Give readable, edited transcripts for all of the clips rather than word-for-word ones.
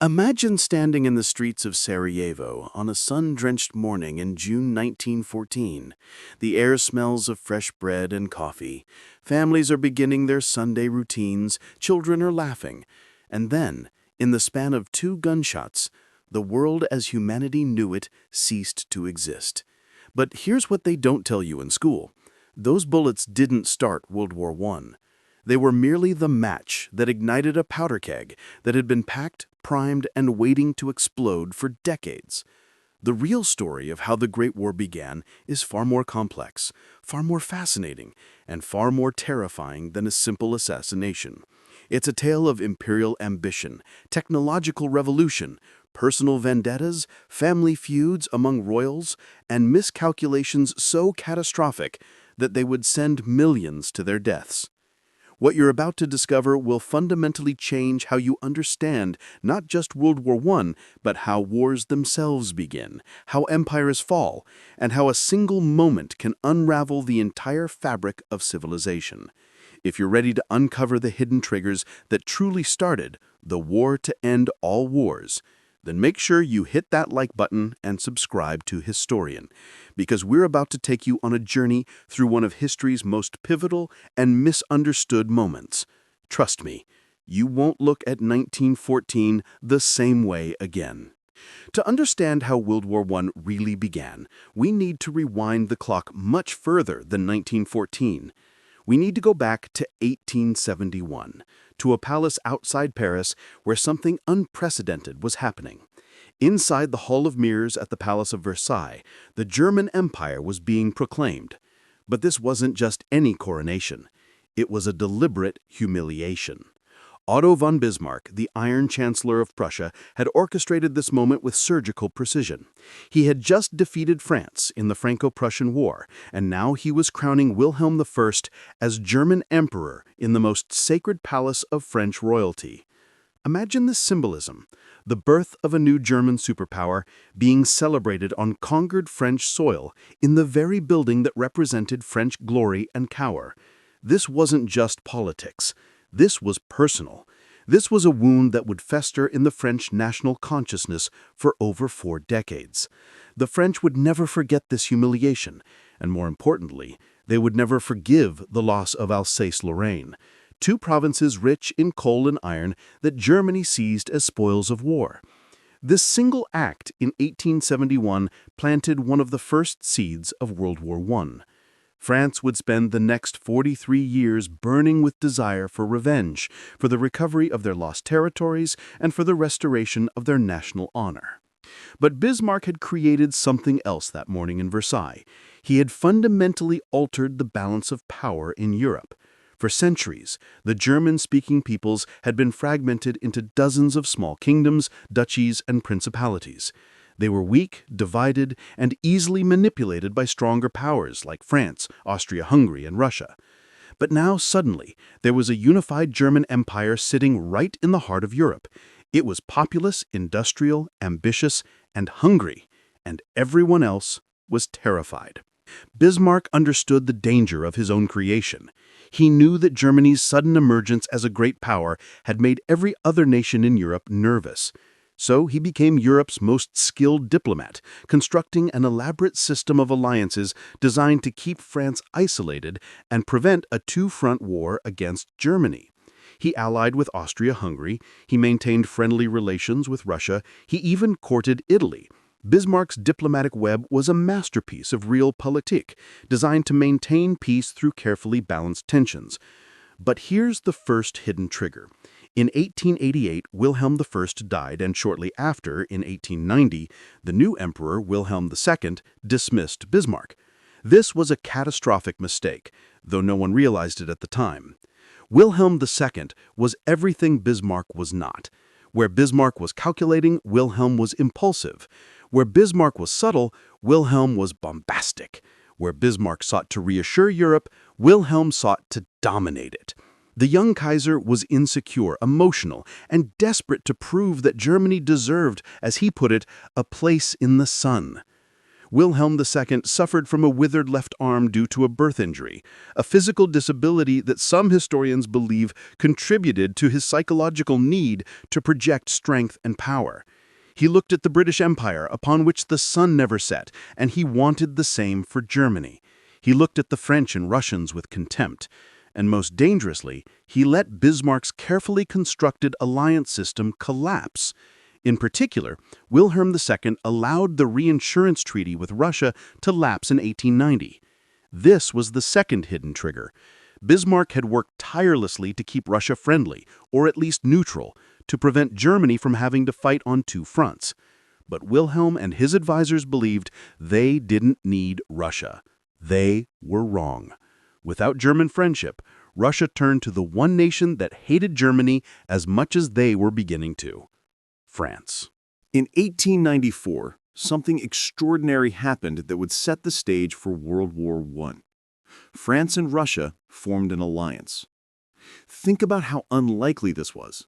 Imagine standing in the streets of Sarajevo on a sun-drenched morning in June 1914. The air smells of fresh bread and coffee. Families are beginning their Sunday routines. Children are laughing. And then, in the span of 2 gunshots, the world as humanity knew it ceased to exist. But here's what they don't tell you in school. Those bullets didn't start World War I. They were merely the match that ignited a powder keg that had been packed, primed, and waiting to explode for decades. The real story of how the Great War began is far more complex, far more fascinating, and far more terrifying than a simple assassination. It's a tale of imperial ambition, technological revolution, personal vendettas, family feuds among royals, and miscalculations so catastrophic that they would send millions to their deaths. What you're about to discover will fundamentally change how you understand not just World War I, but how wars themselves begin, how empires fall, and how a single moment can unravel the entire fabric of civilization. If you're ready to uncover the hidden triggers that truly started the war to end all wars, then make sure you hit that like button and subscribe to Historian, because we're about to take you on a journey through one of history's most pivotal and misunderstood moments. Trust me, you won't look at 1914 the same way again. To understand how World War I really began, we need to rewind the clock much further than 1914. We need to go back to 1871, to a palace outside Paris where something unprecedented was happening. Inside the Hall of Mirrors at the Palace of Versailles, the German Empire was being proclaimed. But this wasn't just any coronation. It was a deliberate humiliation. Otto von Bismarck, the Iron Chancellor of Prussia, had orchestrated this moment with surgical precision. He had just defeated France in the Franco-Prussian War, and now he was crowning Wilhelm I as German Emperor in the most sacred palace of French royalty. Imagine this symbolism, the birth of a new German superpower being celebrated on conquered French soil in the very building that represented French glory and power. This wasn't just politics. This was personal. This was a wound that would fester in the French national consciousness for over 4 decades. The French would never forget this humiliation, and more importantly, they would never forgive the loss of Alsace-Lorraine, 2 provinces rich in coal and iron that Germany seized as spoils of war. This single act in 1871 planted one of the first seeds of World War I. France would spend the next 43 years burning with desire for revenge, for the recovery of their lost territories, and for the restoration of their national honor. But Bismarck had created something else that morning in Versailles. He had fundamentally altered the balance of power in Europe. For centuries, the German-speaking peoples had been fragmented into dozens of small kingdoms, duchies, and principalities. They were weak, divided, and easily manipulated by stronger powers like France, Austria-Hungary, and Russia. But now, suddenly, there was a unified German empire sitting right in the heart of Europe. It was populous, industrial, ambitious, and hungry, and everyone else was terrified. Bismarck understood the danger of his own creation. He knew that Germany's sudden emergence as a great power had made every other nation in Europe nervous. So he became Europe's most skilled diplomat, constructing an elaborate system of alliances designed to keep France isolated and prevent a 2-front war against Germany. He allied with Austria-Hungary, he maintained friendly relations with Russia, he even courted Italy. Bismarck's diplomatic web was a masterpiece of realpolitik, designed to maintain peace through carefully balanced tensions. But here's the first hidden trigger. In 1888, Wilhelm I died, and shortly after, in 1890, the new emperor, Wilhelm II, dismissed Bismarck. This was a catastrophic mistake, though no one realized it at the time. Wilhelm II was everything Bismarck was not. Where Bismarck was calculating, Wilhelm was impulsive. Where Bismarck was subtle, Wilhelm was bombastic. Where Bismarck sought to reassure Europe, Wilhelm sought to dominate it. The young Kaiser was insecure, emotional, and desperate to prove that Germany deserved, as he put it, a place in the sun. Wilhelm II suffered from a withered left arm due to a birth injury, a physical disability that some historians believe contributed to his psychological need to project strength and power. He looked at the British Empire, upon which the sun never set, and he wanted the same for Germany. He looked at the French and Russians with contempt. And most dangerously, he let Bismarck's carefully constructed alliance system collapse. In particular, Wilhelm II allowed the reinsurance treaty with Russia to lapse in 1890. This was the second hidden trigger. Bismarck had worked tirelessly to keep Russia friendly, or at least neutral, to prevent Germany from having to fight on two fronts. But Wilhelm and his advisors believed they didn't need Russia. They were wrong. Without German friendship, Russia turned to the one nation that hated Germany as much as they were beginning to: France. In 1894, something extraordinary happened that would set the stage for World War I. France and Russia formed an alliance. Think about how unlikely this was.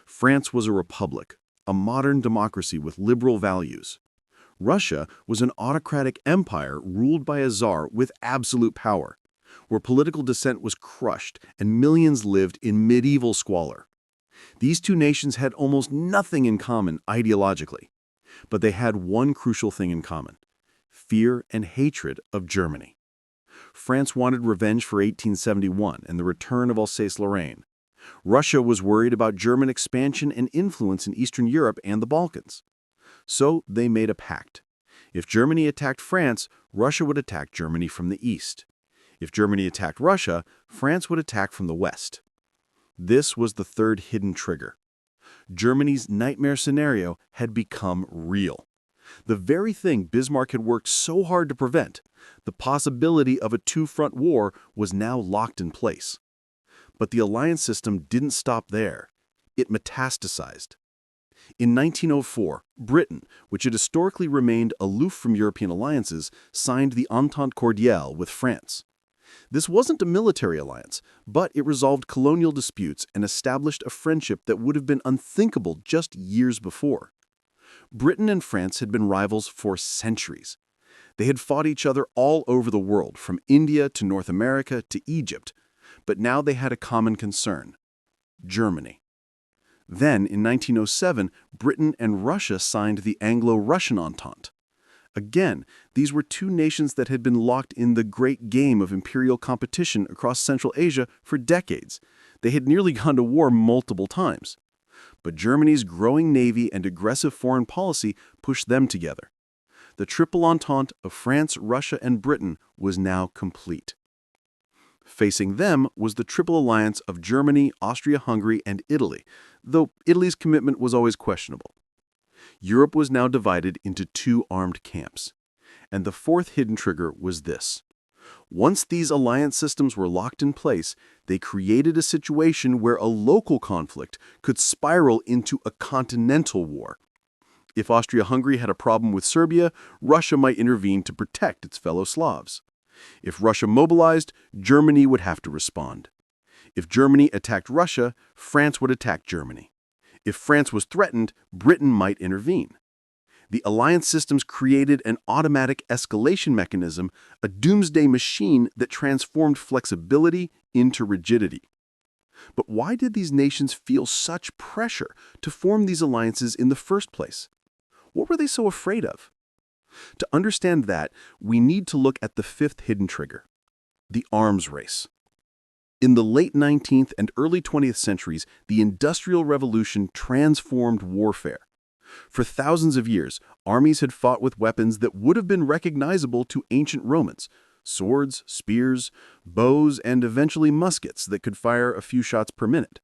France was a republic, a modern democracy with liberal values. Russia was an autocratic empire ruled by a czar with absolute power, where political dissent was crushed and millions lived in medieval squalor. These two nations had almost nothing in common ideologically, but they had one crucial thing in common: fear and hatred of Germany. France wanted revenge for 1871 and the return of Alsace-Lorraine. Russia was worried about German expansion and influence in Eastern Europe and the Balkans. So they made a pact. If Germany attacked France, Russia would attack Germany from the east. If Germany attacked Russia, France would attack from the west. This was the third hidden trigger. Germany's nightmare scenario had become real. The very thing Bismarck had worked so hard to prevent, the possibility of a two-front war, was now locked in place. But the alliance system didn't stop there. It metastasized. In 1904, Britain, which had historically remained aloof from European alliances, signed the Entente Cordiale with France. This wasn't a military alliance, but it resolved colonial disputes and established a friendship that would have been unthinkable just years before. Britain and France had been rivals for centuries. They had fought each other all over the world, from India to North America to Egypt. But now they had a common concern: Germany. Then, in 1907, Britain and Russia signed the Anglo-Russian Entente. Again, these were two nations that had been locked in the great game of imperial competition across Central Asia for decades. They had nearly gone to war multiple times. But Germany's growing navy and aggressive foreign policy pushed them together. The Triple Entente of France, Russia, and Britain was now complete. Facing them was the Triple Alliance of Germany, Austria-Hungary, and Italy, though Italy's commitment was always questionable. Europe was now divided into two armed camps. And the fourth hidden trigger was this: once these alliance systems were locked in place, they created a situation where a local conflict could spiral into a continental war. If Austria-Hungary had a problem with Serbia, Russia might intervene to protect its fellow Slavs. If Russia mobilized, Germany would have to respond. If Germany attacked Russia, France would attack Germany. If France was threatened, Britain might intervene. The alliance systems created an automatic escalation mechanism, a doomsday machine that transformed flexibility into rigidity. But why did these nations feel such pressure to form these alliances in the first place? What were they so afraid of? To understand that, we need to look at the fifth hidden trigger: the arms race. In the late 19th and early 20th centuries, the Industrial Revolution transformed warfare. For thousands of years, armies had fought with weapons that would have been recognizable to ancient Romans: swords, spears, bows, and eventually muskets that could fire a few shots per minute.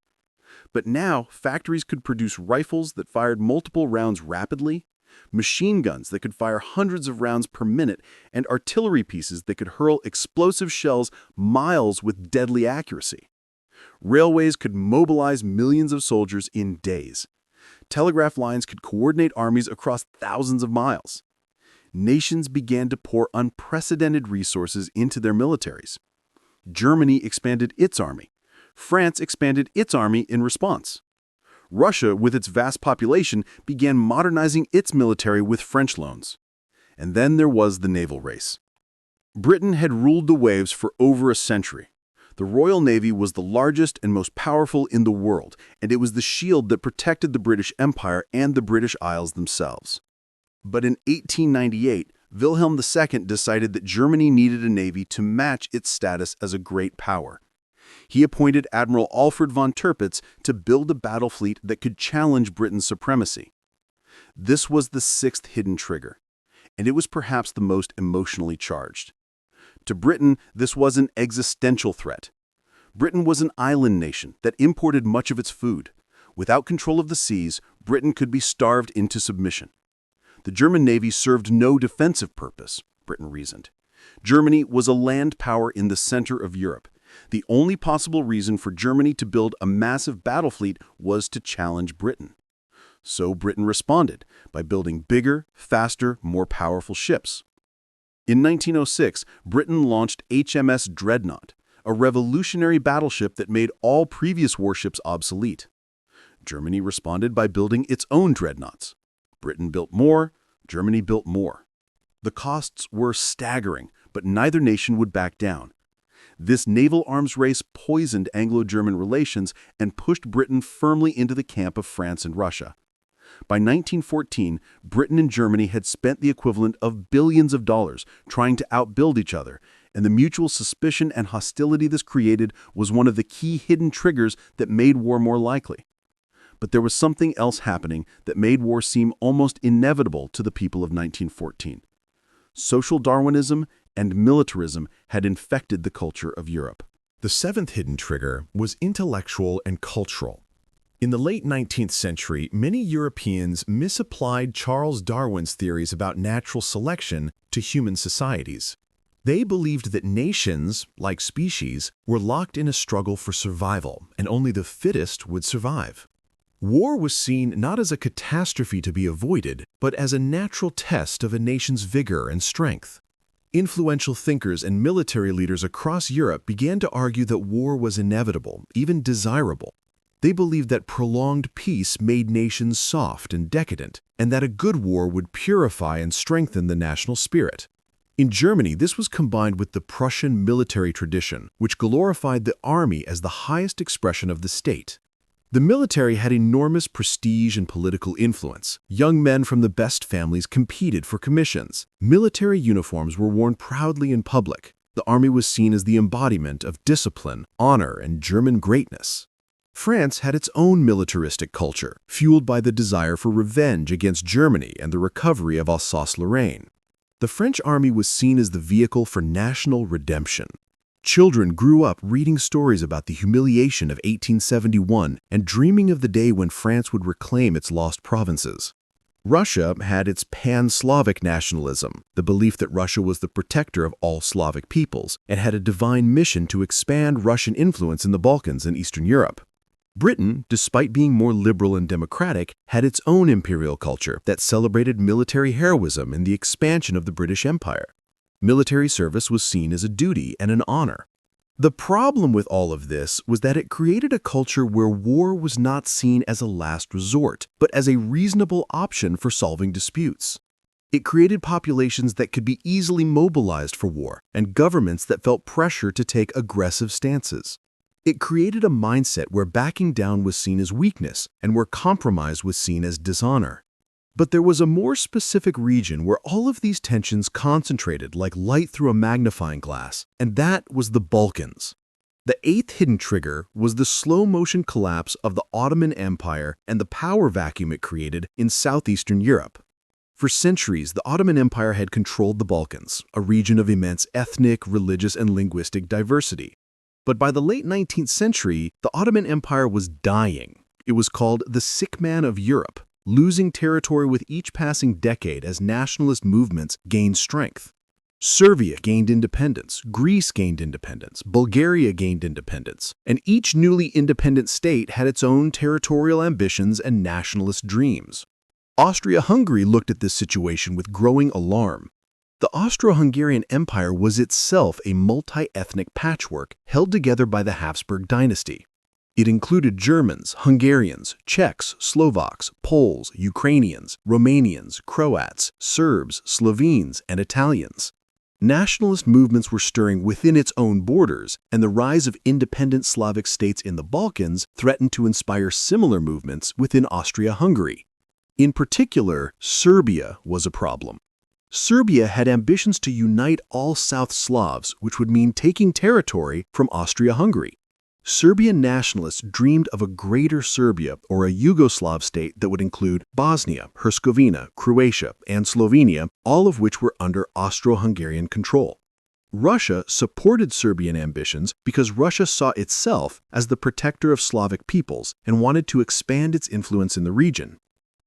But now, factories could produce rifles that fired multiple rounds rapidly, machine guns that could fire hundreds of rounds per minute, and artillery pieces that could hurl explosive shells miles with deadly accuracy. Railways could mobilize millions of soldiers in days. Telegraph lines could coordinate armies across thousands of miles. Nations began to pour unprecedented resources into their militaries. Germany expanded its army. France expanded its army in response. Russia, with its vast population, began modernizing its military with French loans. And then there was the naval race. Britain had ruled the waves for over a century. The Royal Navy was the largest and most powerful in the world, and it was the shield that protected the British Empire and the British Isles themselves. But in 1898, Wilhelm II decided that Germany needed a navy to match its status as a great power. He appointed Admiral Alfred von Tirpitz to build a battle fleet that could challenge Britain's supremacy. This was the sixth hidden trigger, and it was perhaps the most emotionally charged. To Britain, this was an existential threat. Britain was an island nation that imported much of its food. Without control of the seas, Britain could be starved into submission. The German Navy served no defensive purpose, Britain reasoned. Germany was a land power in the center of Europe. The only possible reason for Germany to build a massive battle fleet was to challenge Britain. So Britain responded by building bigger, faster, more powerful ships. In 1906, Britain launched HMS Dreadnought, a revolutionary battleship that made all previous warships obsolete. Germany responded by building its own dreadnoughts. Britain built more, Germany built more. The costs were staggering, but neither nation would back down. This naval arms race poisoned Anglo-German relations and pushed Britain firmly into the camp of France and Russia. By 1914, Britain and Germany had spent the equivalent of billions of dollars trying to outbuild each other, and the mutual suspicion and hostility this created was one of the key hidden triggers that made war more likely. But there was something else happening that made war seem almost inevitable to the people of 1914. Social Darwinism and militarism had infected the culture of Europe. The seventh hidden trigger was intellectual and cultural. In the late 19th century, many Europeans misapplied Charles Darwin's theories about natural selection to human societies. They believed that nations, like species, were locked in a struggle for survival, and only the fittest would survive. War was seen not as a catastrophe to be avoided, but as a natural test of a nation's vigor and strength. Influential thinkers and military leaders across Europe began to argue that war was inevitable, even desirable. They believed that prolonged peace made nations soft and decadent, and that a good war would purify and strengthen the national spirit. In Germany, this was combined with the Prussian military tradition, which glorified the army as the highest expression of the state. The military had enormous prestige and political influence. Young men from the best families competed for commissions. Military uniforms were worn proudly in public. The army was seen as the embodiment of discipline, honor, and German greatness. France had its own militaristic culture, fueled by the desire for revenge against Germany and the recovery of Alsace-Lorraine. The French army was seen as the vehicle for national redemption. Children grew up reading stories about the humiliation of 1871 and dreaming of the day when France would reclaim its lost provinces. Russia had its pan-Slavic nationalism, the belief that Russia was the protector of all Slavic peoples, and had a divine mission to expand Russian influence in the Balkans and Eastern Europe. Britain, despite being more liberal and democratic, had its own imperial culture that celebrated military heroism and the expansion of the British Empire. Military service was seen as a duty and an honor. The problem with all of this was that it created a culture where war was not seen as a last resort, but as a reasonable option for solving disputes. It created populations that could be easily mobilized for war and governments that felt pressure to take aggressive stances. It created a mindset where backing down was seen as weakness and where compromise was seen as dishonor. But there was a more specific region where all of these tensions concentrated like light through a magnifying glass, and that was the Balkans. The eighth hidden trigger was the slow-motion collapse of the Ottoman Empire and the power vacuum it created in southeastern Europe. For centuries, the Ottoman Empire had controlled the Balkans, a region of immense ethnic, religious, and linguistic diversity. But by the late 19th century, the Ottoman Empire was dying. It was called the sick man of Europe, losing territory with each passing decade as nationalist movements gained strength. Serbia gained independence, Greece gained independence, Bulgaria gained independence, and each newly independent state had its own territorial ambitions and nationalist dreams. Austria-Hungary looked at this situation with growing alarm. The Austro-Hungarian Empire was itself a multi-ethnic patchwork held together by the Habsburg dynasty. It included Germans, Hungarians, Czechs, Slovaks, Poles, Ukrainians, Romanians, Croats, Serbs, Slovenes, and Italians. Nationalist movements were stirring within its own borders, and the rise of independent Slavic states in the Balkans threatened to inspire similar movements within Austria-Hungary. In particular, Serbia was a problem. Serbia had ambitions to unite all South Slavs, which would mean taking territory from Austria-Hungary. Serbian nationalists dreamed of a greater Serbia, or a Yugoslav state that would include Bosnia, Herzegovina, Croatia, and Slovenia, all of which were under Austro-Hungarian control. Russia supported Serbian ambitions because Russia saw itself as the protector of Slavic peoples and wanted to expand its influence in the region.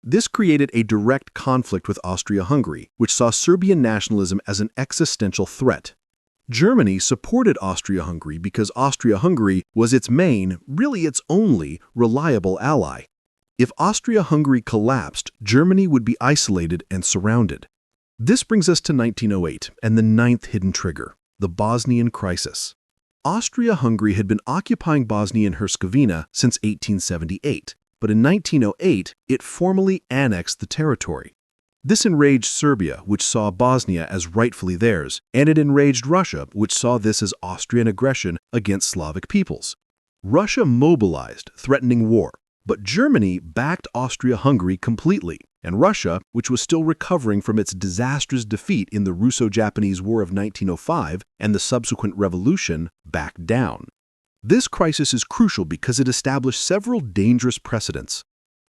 This created a direct conflict with Austria-Hungary, which saw Serbian nationalism as an existential threat. Germany supported Austria-Hungary because Austria-Hungary was its main, really its only, reliable ally. If Austria-Hungary collapsed, Germany would be isolated and surrounded. This brings us to 1908 and the ninth hidden trigger, the Bosnian crisis. Austria-Hungary had been occupying Bosnia and Herzegovina since 1878, but in 1908 it formally annexed the territory. This enraged Serbia, which saw Bosnia as rightfully theirs, and it enraged Russia, which saw this as Austrian aggression against Slavic peoples. Russia mobilized, threatening war, but Germany backed Austria-Hungary completely, and Russia, which was still recovering from its disastrous defeat in the Russo-Japanese War of 1905 and the subsequent revolution, backed down. This crisis is crucial because it established several dangerous precedents.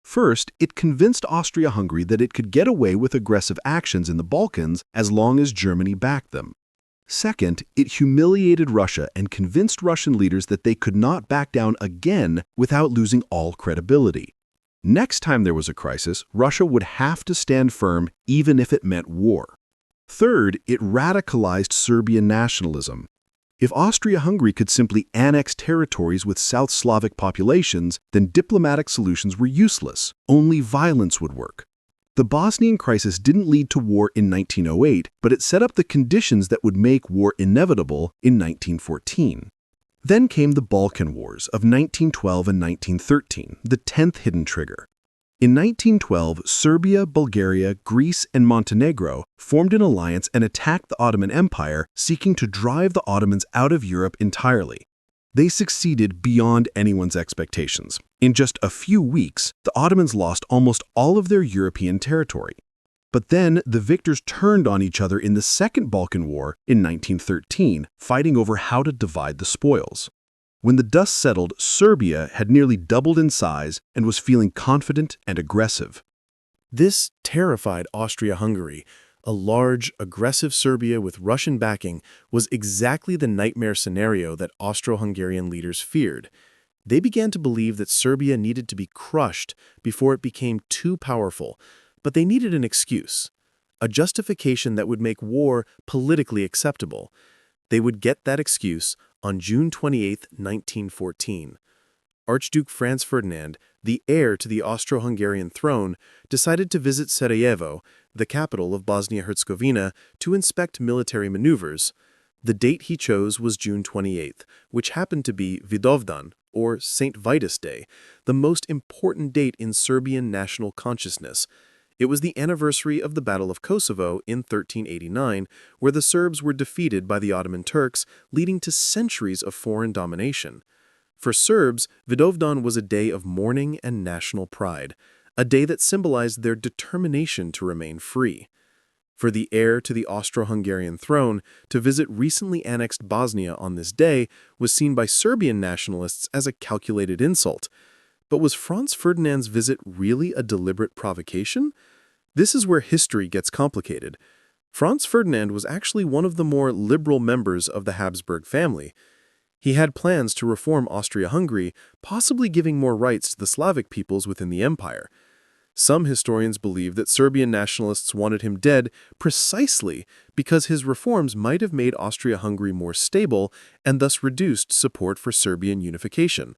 First, it convinced Austria-Hungary that it could get away with aggressive actions in the Balkans as long as Germany backed them. Second, it humiliated Russia and convinced Russian leaders that they could not back down again without losing all credibility. Next time there was a crisis, Russia would have to stand firm even if it meant war. Third, it radicalized Serbian nationalism. If Austria-Hungary could simply annex territories with South Slavic populations, then diplomatic solutions were useless. Only violence would work. The Bosnian crisis didn't lead to war in 1908, but it set up the conditions that would make war inevitable in 1914. Then came the Balkan Wars of 1912 and 1913, the 10th hidden trigger. In 1912, Serbia, Bulgaria, Greece, and Montenegro formed an alliance and attacked the Ottoman Empire, seeking to drive the Ottomans out of Europe entirely. They succeeded beyond anyone's expectations. In just a few weeks, the Ottomans lost almost all of their European territory. But then the victors turned on each other in the Second Balkan War in 1913, fighting over how to divide the spoils. When the dust settled, Serbia had nearly doubled in size and was feeling confident and aggressive. This terrified Austria-Hungary. A large, aggressive Serbia with Russian backing was exactly the nightmare scenario that Austro-Hungarian leaders feared. They began to believe that Serbia needed to be crushed before it became too powerful, but they needed an excuse, a justification that would make war politically acceptable. They would get that excuse on June 28, 1914. Archduke Franz Ferdinand, the heir to the Austro-Hungarian throne, decided to visit Sarajevo, the capital of Bosnia-Herzegovina, to inspect military maneuvers. The date he chose was June 28th, which happened to be Vidovdan, or St. Vitus Day, the most important date in Serbian national consciousness. It was the anniversary of the Battle of Kosovo in 1389, where the Serbs were defeated by the Ottoman Turks, leading to centuries of foreign domination. For Serbs, Vidovdan was a day of mourning and national pride, a day that symbolized their determination to remain free. For the heir to the Austro-Hungarian throne to visit recently annexed Bosnia on this day was seen by Serbian nationalists as a calculated insult. But was Franz Ferdinand's visit really a deliberate provocation? This is where history gets complicated. Franz Ferdinand was actually one of the more liberal members of the Habsburg family. He had plans to reform Austria-Hungary, possibly giving more rights to the Slavic peoples within the empire. Some historians believe that Serbian nationalists wanted him dead precisely because his reforms might have made Austria-Hungary more stable and thus reduced support for Serbian unification.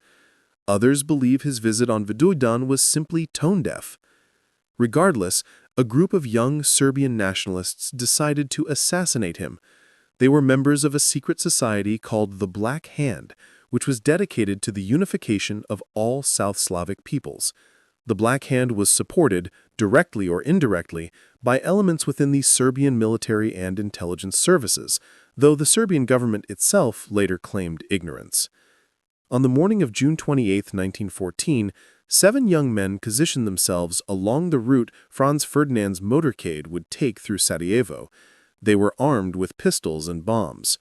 Others believe his visit on Vidovdan was simply tone-deaf. Regardless, a group of young Serbian nationalists decided to assassinate him. They were members of a secret society called the Black Hand, which was dedicated to the unification of all South Slavic peoples. The Black Hand was supported, directly or indirectly, by elements within the Serbian military and intelligence services, though the Serbian government itself later claimed ignorance. On the morning of June 28, 1914, 7 young men positioned themselves along the route Franz Ferdinand's motorcade would take through Sarajevo. They were armed with pistols and bombs.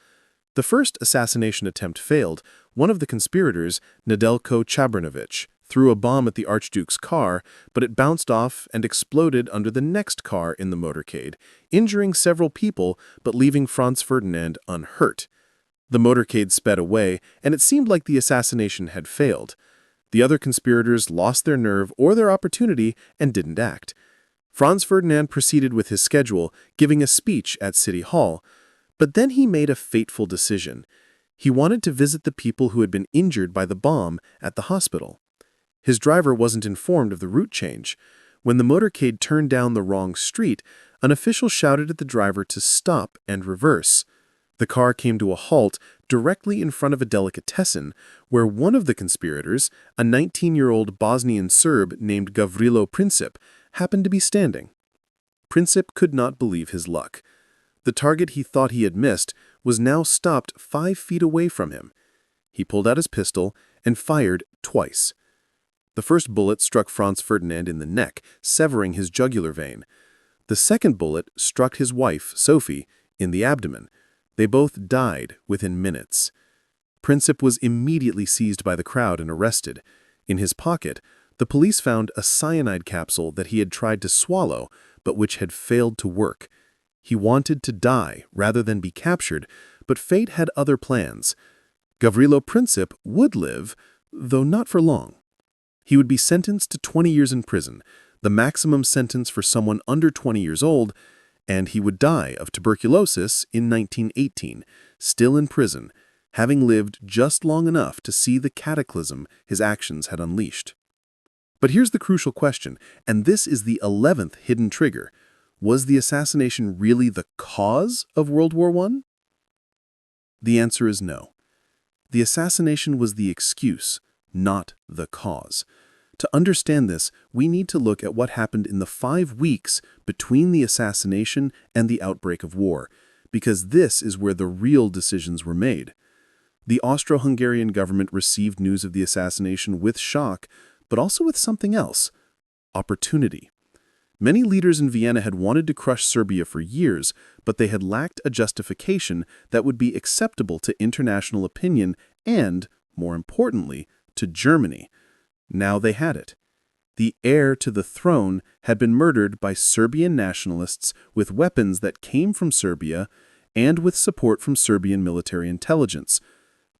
The first assassination attempt failed. One of the conspirators, Nedeljko Chabranović, threw a bomb at the Archduke's car, but it bounced off and exploded under the next car in the motorcade, injuring several people but leaving Franz Ferdinand unhurt. The motorcade sped away, and it seemed like the assassination had failed. The other conspirators lost their nerve or their opportunity and didn't act. Franz Ferdinand proceeded with his schedule, giving a speech at City Hall. But then he made a fateful decision. He wanted to visit the people who had been injured by the bomb at the hospital. His driver wasn't informed of the route change. When the motorcade turned down the wrong street, an official shouted at the driver to stop and reverse. The car came to a halt directly in front of a delicatessen, where one of the conspirators, a 19-year-old Bosnian Serb named Gavrilo Princip, happened to be standing. Princip could not believe his luck. The target he thought he had missed was now stopped 5 feet away from him. He pulled out his pistol and fired twice. The first bullet struck Franz Ferdinand in the neck, severing his jugular vein. The second bullet struck his wife, Sophie, in the abdomen. They both died within minutes. Princip was immediately seized by the crowd and arrested. In his pocket, the police found a cyanide capsule that he had tried to swallow, but which had failed to work. He wanted to die rather than be captured, but fate had other plans. Gavrilo Princip would live, though not for long. He would be sentenced to 20 years in prison, the maximum sentence for someone under 20 years old, and he would die of tuberculosis in 1918, still in prison, having lived just long enough to see the cataclysm his actions had unleashed. But here's the crucial question, and this is the 11th hidden trigger. Was the assassination really the cause of World War I? The answer is no. The assassination was the excuse, not the cause. To understand this, we need to look at what happened in the 5 weeks between the assassination and the outbreak of war, because this is where the real decisions were made. The Austro-Hungarian government received news of the assassination with shock, but also with something else: opportunity. Many leaders in Vienna had wanted to crush Serbia for years, but they had lacked a justification that would be acceptable to international opinion and, more importantly, to Germany. Now they had it. The heir to the throne had been murdered by Serbian nationalists with weapons that came from Serbia and with support from Serbian military intelligence.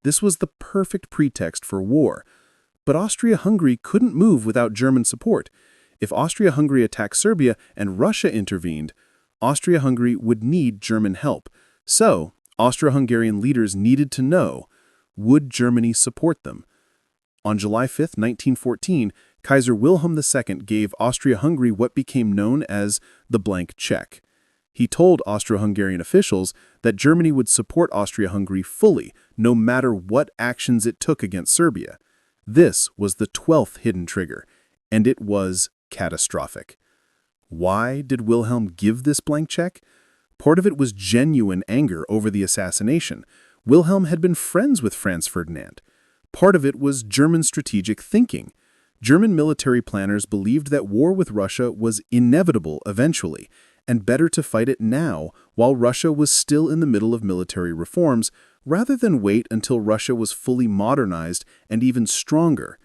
This was the perfect pretext for war. But Austria-Hungary couldn't move without German support. If Austria-Hungary attacked Serbia and Russia intervened, Austria-Hungary would need German help. So, Austro-Hungarian leaders needed to know, would Germany support them? On July 5, 1914, Kaiser Wilhelm II gave Austria-Hungary what became known as the blank check. He told Austro-Hungarian officials that Germany would support Austria-Hungary fully, no matter what actions it took against Serbia. This was the 12th hidden trigger, and it was catastrophic. Why did Wilhelm give this blank check? Part of it was genuine anger over the assassination. Wilhelm had been friends with Franz Ferdinand. Part of it was German strategic thinking. German military planners believed that war with Russia was inevitable eventually, and better to fight it now while Russia was still in the middle of military reforms, rather than wait until Russia was fully modernized and even stronger.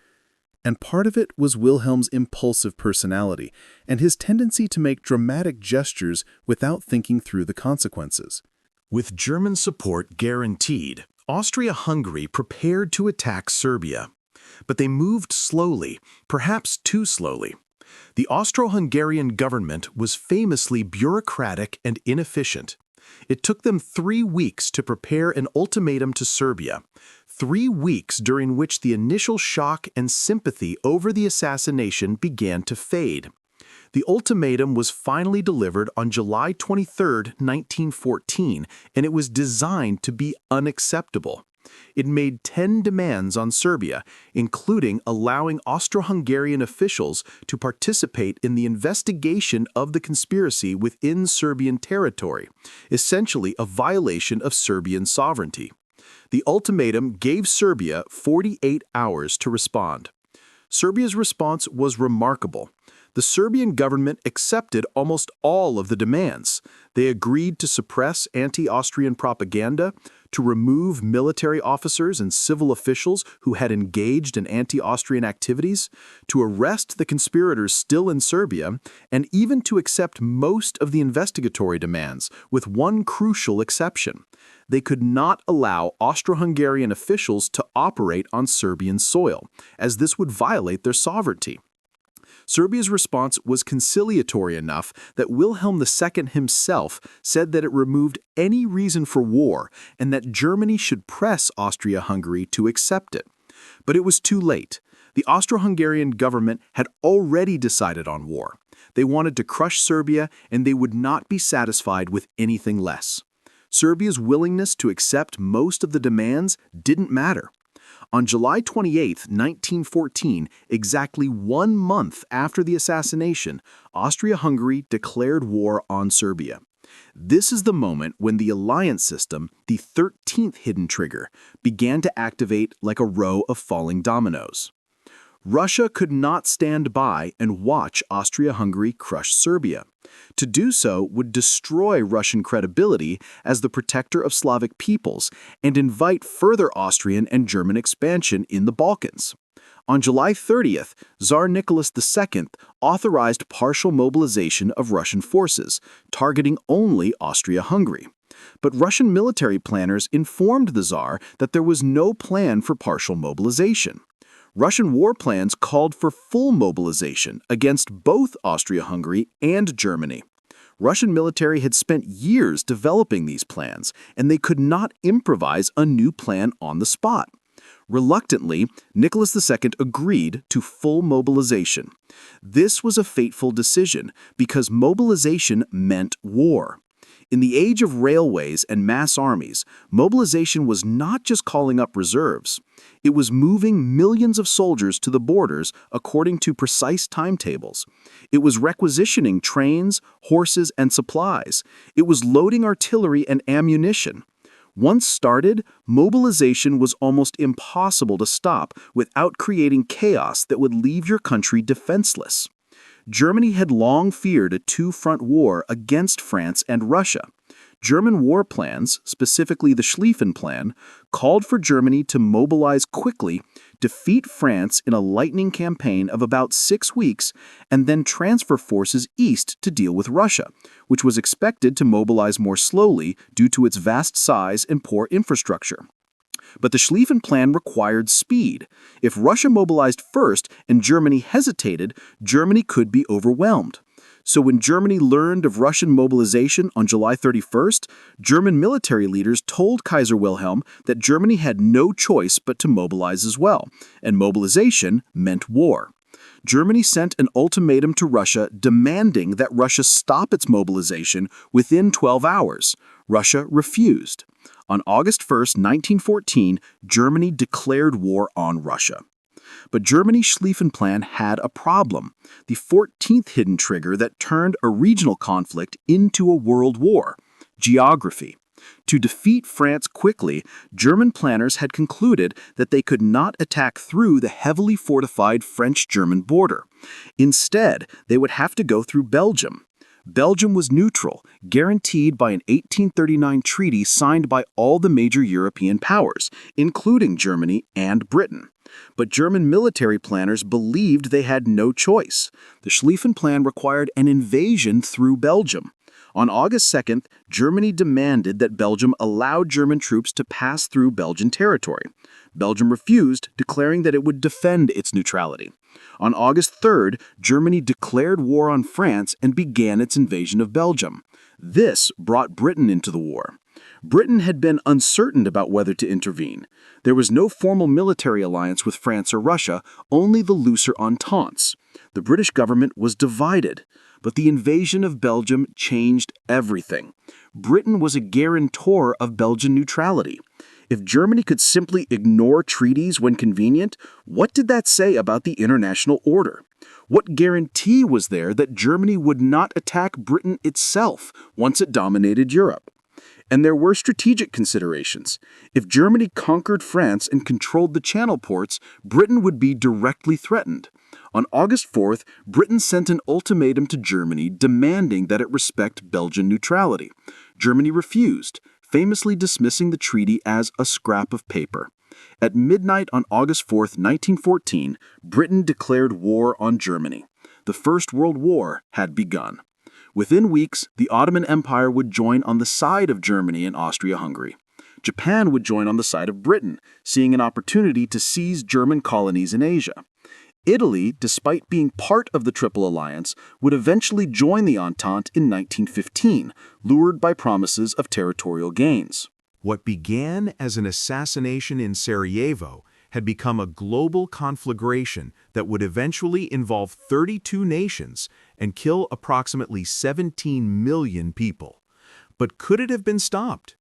And part of it was Wilhelm's impulsive personality and his tendency to make dramatic gestures without thinking through the consequences. With German support guaranteed, Austria-Hungary prepared to attack Serbia. But they moved slowly, perhaps too slowly. The Austro-Hungarian government was famously bureaucratic and inefficient. It took them 3 weeks to prepare an ultimatum to Serbia, 3 weeks during which the initial shock and sympathy over the assassination began to fade. The ultimatum was finally delivered on July 23, 1914, and it was designed to be unacceptable. It made 10 demands on Serbia, including allowing Austro-Hungarian officials to participate in the investigation of the conspiracy within Serbian territory, essentially a violation of Serbian sovereignty. The ultimatum gave Serbia 48 hours to respond. Serbia's response was remarkable. The Serbian government accepted almost all of the demands. They agreed to suppress anti-Austrian propaganda, to remove military officers and civil officials who had engaged in anti-Austrian activities, to arrest the conspirators still in Serbia, and even to accept most of the investigatory demands, with one crucial exception. They could not allow Austro-Hungarian officials to operate on Serbian soil, as this would violate their sovereignty. Serbia's response was conciliatory enough that Wilhelm II himself said that it removed any reason for war and that Germany should press Austria-Hungary to accept it. But it was too late. The Austro-Hungarian government had already decided on war. They wanted to crush Serbia, and they would not be satisfied with anything less. Serbia's willingness to accept most of the demands didn't matter. On July 28, 1914, exactly 1 month after the assassination, Austria-Hungary declared war on Serbia. This is the moment when the alliance system, the 13th hidden trigger, began to activate like a row of falling dominoes. Russia could not stand by and watch Austria-Hungary crush Serbia. To do so would destroy Russian credibility as the protector of Slavic peoples and invite further Austrian and German expansion in the Balkans. On July 30th, Tsar Nicholas II authorized partial mobilization of Russian forces, targeting only Austria-Hungary. But Russian military planners informed the Tsar that there was no plan for partial mobilization. Russian war plans called for full mobilization against both Austria-Hungary and Germany. Russian military had spent years developing these plans, and they could not improvise a new plan on the spot. Reluctantly, Nicholas II agreed to full mobilization. This was a fateful decision because mobilization meant war. In the age of railways and mass armies, mobilization was not just calling up reserves. It was moving millions of soldiers to the borders according to precise timetables. It was requisitioning trains, horses, and supplies. It was loading artillery and ammunition. Once started, mobilization was almost impossible to stop without creating chaos that would leave your country defenseless. Germany had long feared a two-front war against France and Russia. German war plans, specifically the Schlieffen Plan, called for Germany to mobilize quickly, defeat France in a lightning campaign of about 6 weeks, and then transfer forces east to deal with Russia, which was expected to mobilize more slowly due to its vast size and poor infrastructure. But the Schlieffen Plan required speed. If Russia mobilized first and Germany hesitated, Germany could be overwhelmed. So when Germany learned of Russian mobilization on July 31st, German military leaders told Kaiser Wilhelm that Germany had no choice but to mobilize as well, and mobilization meant war. Germany sent an ultimatum to Russia demanding that Russia stop its mobilization within 12 hours. Russia refused. On August 1, 1914, Germany declared war on Russia. But Germany's Schlieffen Plan had a problem, the 14th hidden trigger that turned a regional conflict into a world war: geography. To defeat France quickly, German planners had concluded that they could not attack through the heavily fortified French-German border. Instead, they would have to go through Belgium. Belgium was neutral, guaranteed by an 1839 treaty signed by all the major European powers, including Germany and Britain. But German military planners believed they had no choice. The Schlieffen Plan required an invasion through Belgium. On August 2nd, Germany demanded that Belgium allow German troops to pass through Belgian territory. Belgium refused, declaring that it would defend its neutrality. On August 3rd, Germany declared war on France and began its invasion of Belgium. This brought Britain into the war. Britain had been uncertain about whether to intervene. There was no formal military alliance with France or Russia, only the looser ententes. The British government was divided. But the invasion of Belgium changed everything. Britain was a guarantor of Belgian neutrality. If Germany could simply ignore treaties when convenient, what did that say about the international order? What guarantee was there that Germany would not attack Britain itself once it dominated Europe? And there were strategic considerations. If Germany conquered France and controlled the Channel ports, Britain would be directly threatened. On August 4th, Britain sent an ultimatum to Germany demanding that it respect Belgian neutrality. Germany refused, famously dismissing the treaty as a scrap of paper. At midnight on August 4th, 1914, Britain declared war on Germany. The First World War had begun. Within weeks, the Ottoman Empire would join on the side of Germany and Austria-Hungary. Japan would join on the side of Britain, seeing an opportunity to seize German colonies in Asia. Italy, despite being part of the Triple Alliance, would eventually join the Entente in 1915, lured by promises of territorial gains. What began as an assassination in Sarajevo had become a global conflagration that would eventually involve 32 nations and kill approximately 17 million people. But could it have been stopped?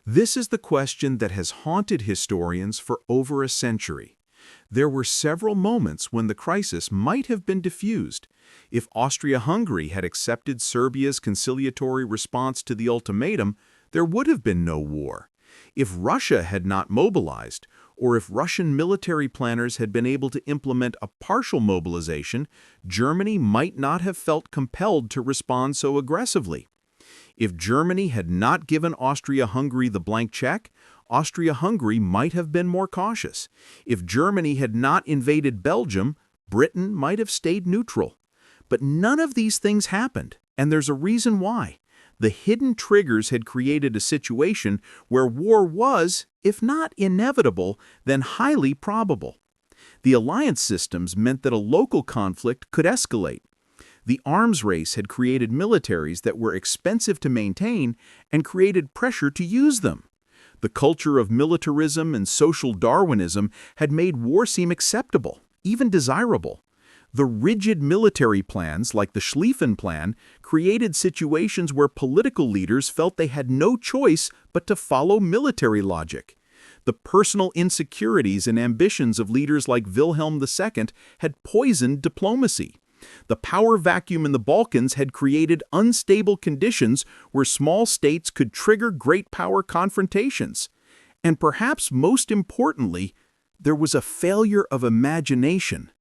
This is the question that has haunted historians for over a century. There were several moments when the crisis might have been diffused. If Austria-Hungary had accepted Serbia's conciliatory response to the ultimatum, there would have been no war. If Russia had not mobilized, or if Russian military planners had been able to implement a partial mobilization, Germany might not have felt compelled to respond so aggressively. If Germany had not given Austria-Hungary the blank check, Austria-Hungary might have been more cautious. If Germany had not invaded Belgium, Britain might have stayed neutral. But none of these things happened, and there's a reason why. The hidden triggers had created a situation where war was, if not inevitable, then highly probable. The alliance systems meant that a local conflict could escalate. The arms race had created militaries that were expensive to maintain and created pressure to use them. The culture of militarism and social Darwinism had made war seem acceptable, even desirable. The rigid military plans, like the Schlieffen Plan, created situations where political leaders felt they had no choice but to follow military logic. The personal insecurities and ambitions of leaders like Wilhelm II had poisoned diplomacy. The power vacuum in the Balkans had created unstable conditions where small states could trigger great power confrontations. And perhaps most importantly, there was a failure of imagination.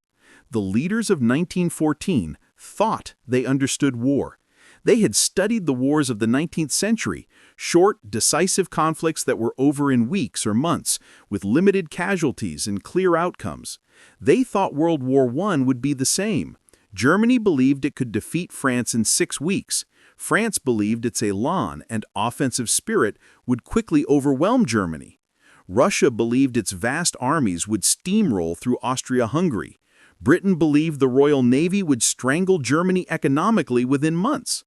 The leaders of 1914 thought they understood war. They had studied the wars of the 19th century, short, decisive conflicts that were over in weeks or months, with limited casualties and clear outcomes. They thought World War I would be the same. Germany believed it could defeat France in 6 weeks. France believed its élan and offensive spirit would quickly overwhelm Germany. Russia believed its vast armies would steamroll through Austria-Hungary. Britain believed the Royal Navy would strangle Germany economically within months.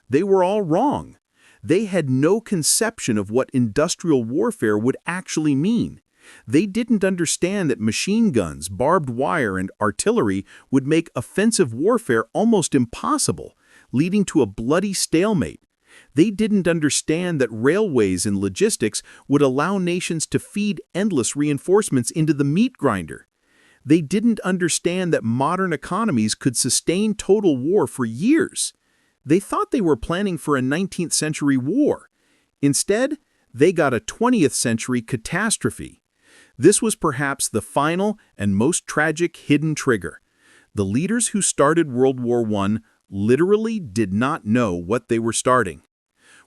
They were all wrong. They had no conception of what industrial warfare would actually mean. They didn't understand that machine guns, barbed wire, and artillery would make offensive warfare almost impossible, leading to a bloody stalemate. They didn't understand that railways and logistics would allow nations to feed endless reinforcements into the meat grinder. They didn't understand that modern economies could sustain total war for years. They thought they were planning for a 19th century war. Instead, they got a 20th century catastrophe. This was perhaps the final and most tragic hidden trigger. The leaders who started World War I literally did not know what they were starting.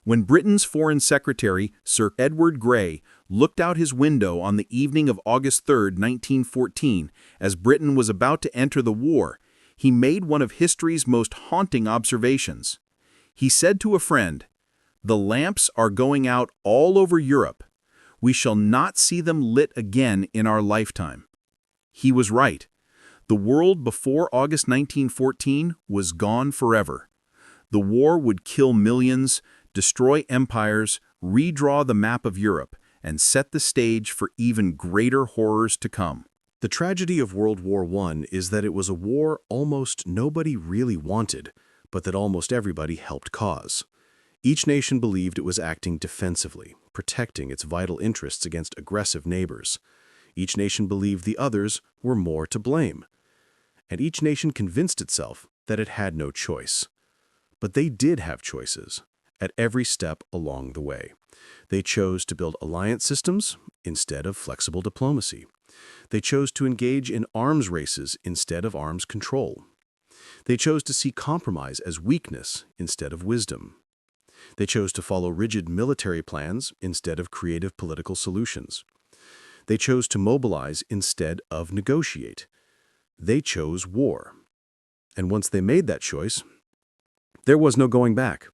When Britain's Foreign Secretary, Sir Edward Grey, looked out his window on the evening of August 3, 1914, as Britain was about to enter the war, he made one of history's most haunting observations. He said to a friend, "The lamps are going out all over Europe. We shall not see them lit again in our lifetime." He was right. The world before August 1914 was gone forever. The war would kill millions, destroy empires, redraw the map of Europe, and set the stage for even greater horrors to come. The tragedy of World War I is that it was a war almost nobody really wanted, but that almost everybody helped cause. Each nation believed it was acting defensively, protecting its vital interests against aggressive neighbors. Each nation believed the others were more to blame. And each nation convinced itself that it had no choice. But they did have choices at every step along the way. They chose to build alliance systems instead of flexible diplomacy. They chose to engage in arms races instead of arms control. They chose to see compromise as weakness instead of wisdom. They chose to follow rigid military plans instead of creative political solutions. They chose to mobilize instead of negotiate. They chose war. And once they made that choice, there was no going back.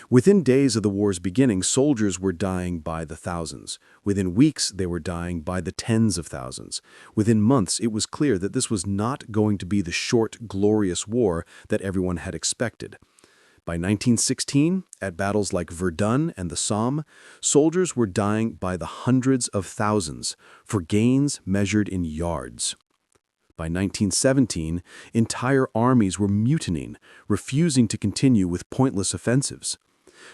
Within days of the war's beginning, soldiers were dying by the thousands. Within weeks, they were dying by the tens of thousands. Within months, it was clear that this was not going to be the short, glorious war that everyone had expected. By 1916, at battles like Verdun and the Somme, soldiers were dying by the hundreds of thousands for gains measured in yards. By 1917, entire armies were mutinying, refusing to continue with pointless offensives.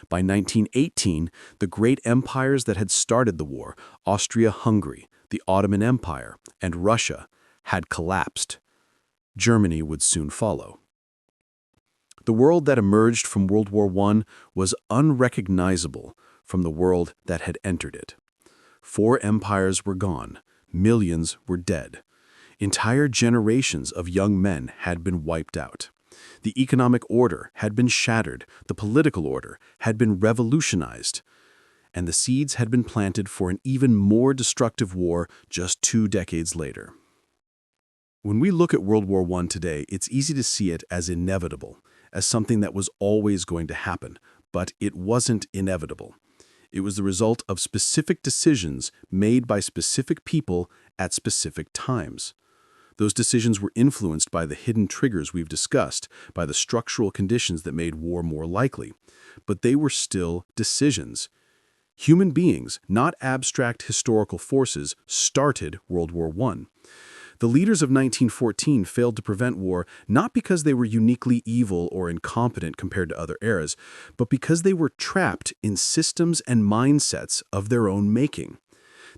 By 1918, the great empires that had started the war, Austria-Hungary, the Ottoman Empire, and Russia, had collapsed. Germany would soon follow. The world that emerged from World War I was unrecognizable from the world that had entered it. 4 empires were gone, millions were dead. Entire generations of young men had been wiped out. The economic order had been shattered, the political order had been revolutionized, and the seeds had been planted for an even more destructive war just 2 decades later. When we look at World War I today, it's easy to see it as inevitable, as something that was always going to happen, but it wasn't inevitable. It was the result of specific decisions made by specific people at specific times. Those decisions were influenced by the hidden triggers we've discussed, by the structural conditions that made war more likely. But they were still decisions. Human beings, not abstract historical forces, started World War I. The leaders of 1914 failed to prevent war not because they were uniquely evil or incompetent compared to other eras, but because they were trapped in systems and mindsets of their own making.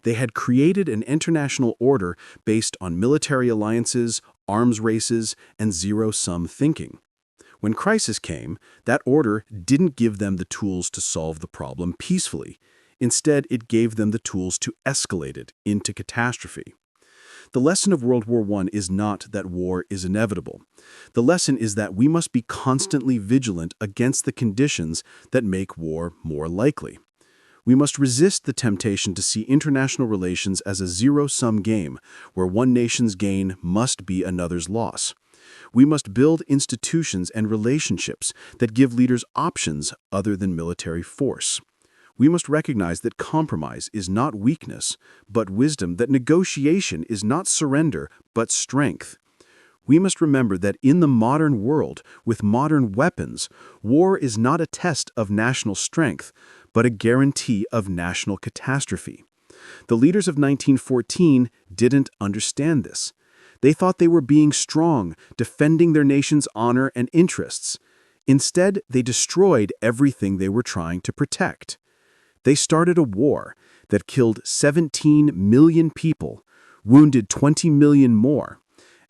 They had created an international order based on military alliances, arms races, and zero-sum thinking. When crisis came, that order didn't give them the tools to solve the problem peacefully. Instead, it gave them the tools to escalate it into catastrophe. The lesson of World War I is not that war is inevitable. The lesson is that we must be constantly vigilant against the conditions that make war more likely. We must resist the temptation to see international relations as a zero-sum game, where one nation's gain must be another's loss. We must build institutions and relationships that give leaders options other than military force. We must recognize that compromise is not weakness, but wisdom, that negotiation is not surrender, but strength. We must remember that in the modern world, with modern weapons, war is not a test of national strength, but a guarantee of national catastrophe. The leaders of 1914 didn't understand this. They thought they were being strong, defending their nation's honor and interests. Instead, they destroyed everything they were trying to protect. They started a war that killed 17 million people, wounded 20 million more,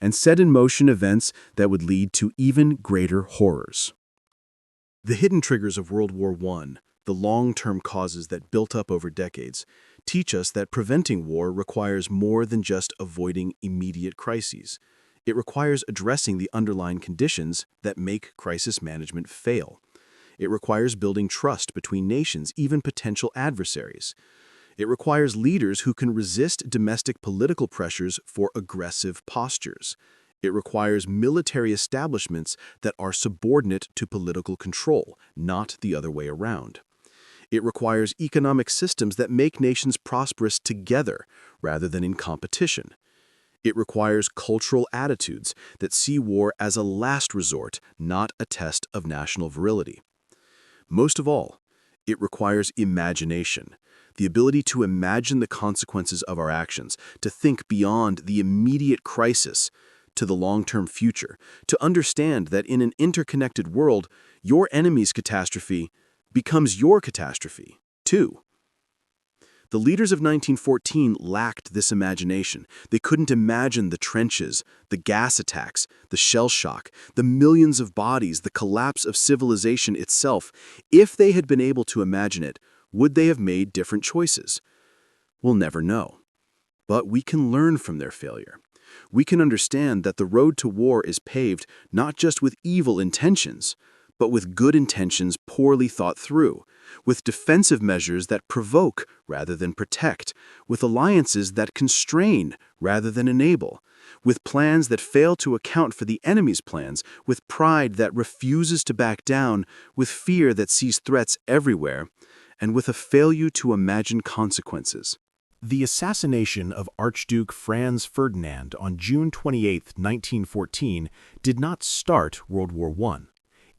and set in motion events that would lead to even greater horrors. The hidden triggers of World War I, the long-term causes that built up over decades, teach us that preventing war requires more than just avoiding immediate crises. It requires addressing the underlying conditions that make crisis management fail. It requires building trust between nations, even potential adversaries. It requires leaders who can resist domestic political pressures for aggressive postures. It requires military establishments that are subordinate to political control, not the other way around. It requires economic systems that make nations prosperous together rather than in competition. It requires cultural attitudes that see war as a last resort, not a test of national virility. Most of all, it requires imagination, the ability to imagine the consequences of our actions, to think beyond the immediate crisis to the long-term future, to understand that in an interconnected world, your enemy's catastrophe becomes your catastrophe, too. The leaders of 1914 lacked this imagination. They couldn't imagine the trenches, the gas attacks, the shell shock, the millions of bodies, the collapse of civilization itself. If they had been able to imagine it, would they have made different choices? We'll never know. But we can learn from their failure. We can understand that the road to war is paved not just with evil intentions, but with good intentions poorly thought through, with defensive measures that provoke rather than protect, with alliances that constrain rather than enable, with plans that fail to account for the enemy's plans, with pride that refuses to back down, with fear that sees threats everywhere, and with a failure to imagine consequences. The assassination of Archduke Franz Ferdinand on June 28, 1914, did not start World War I.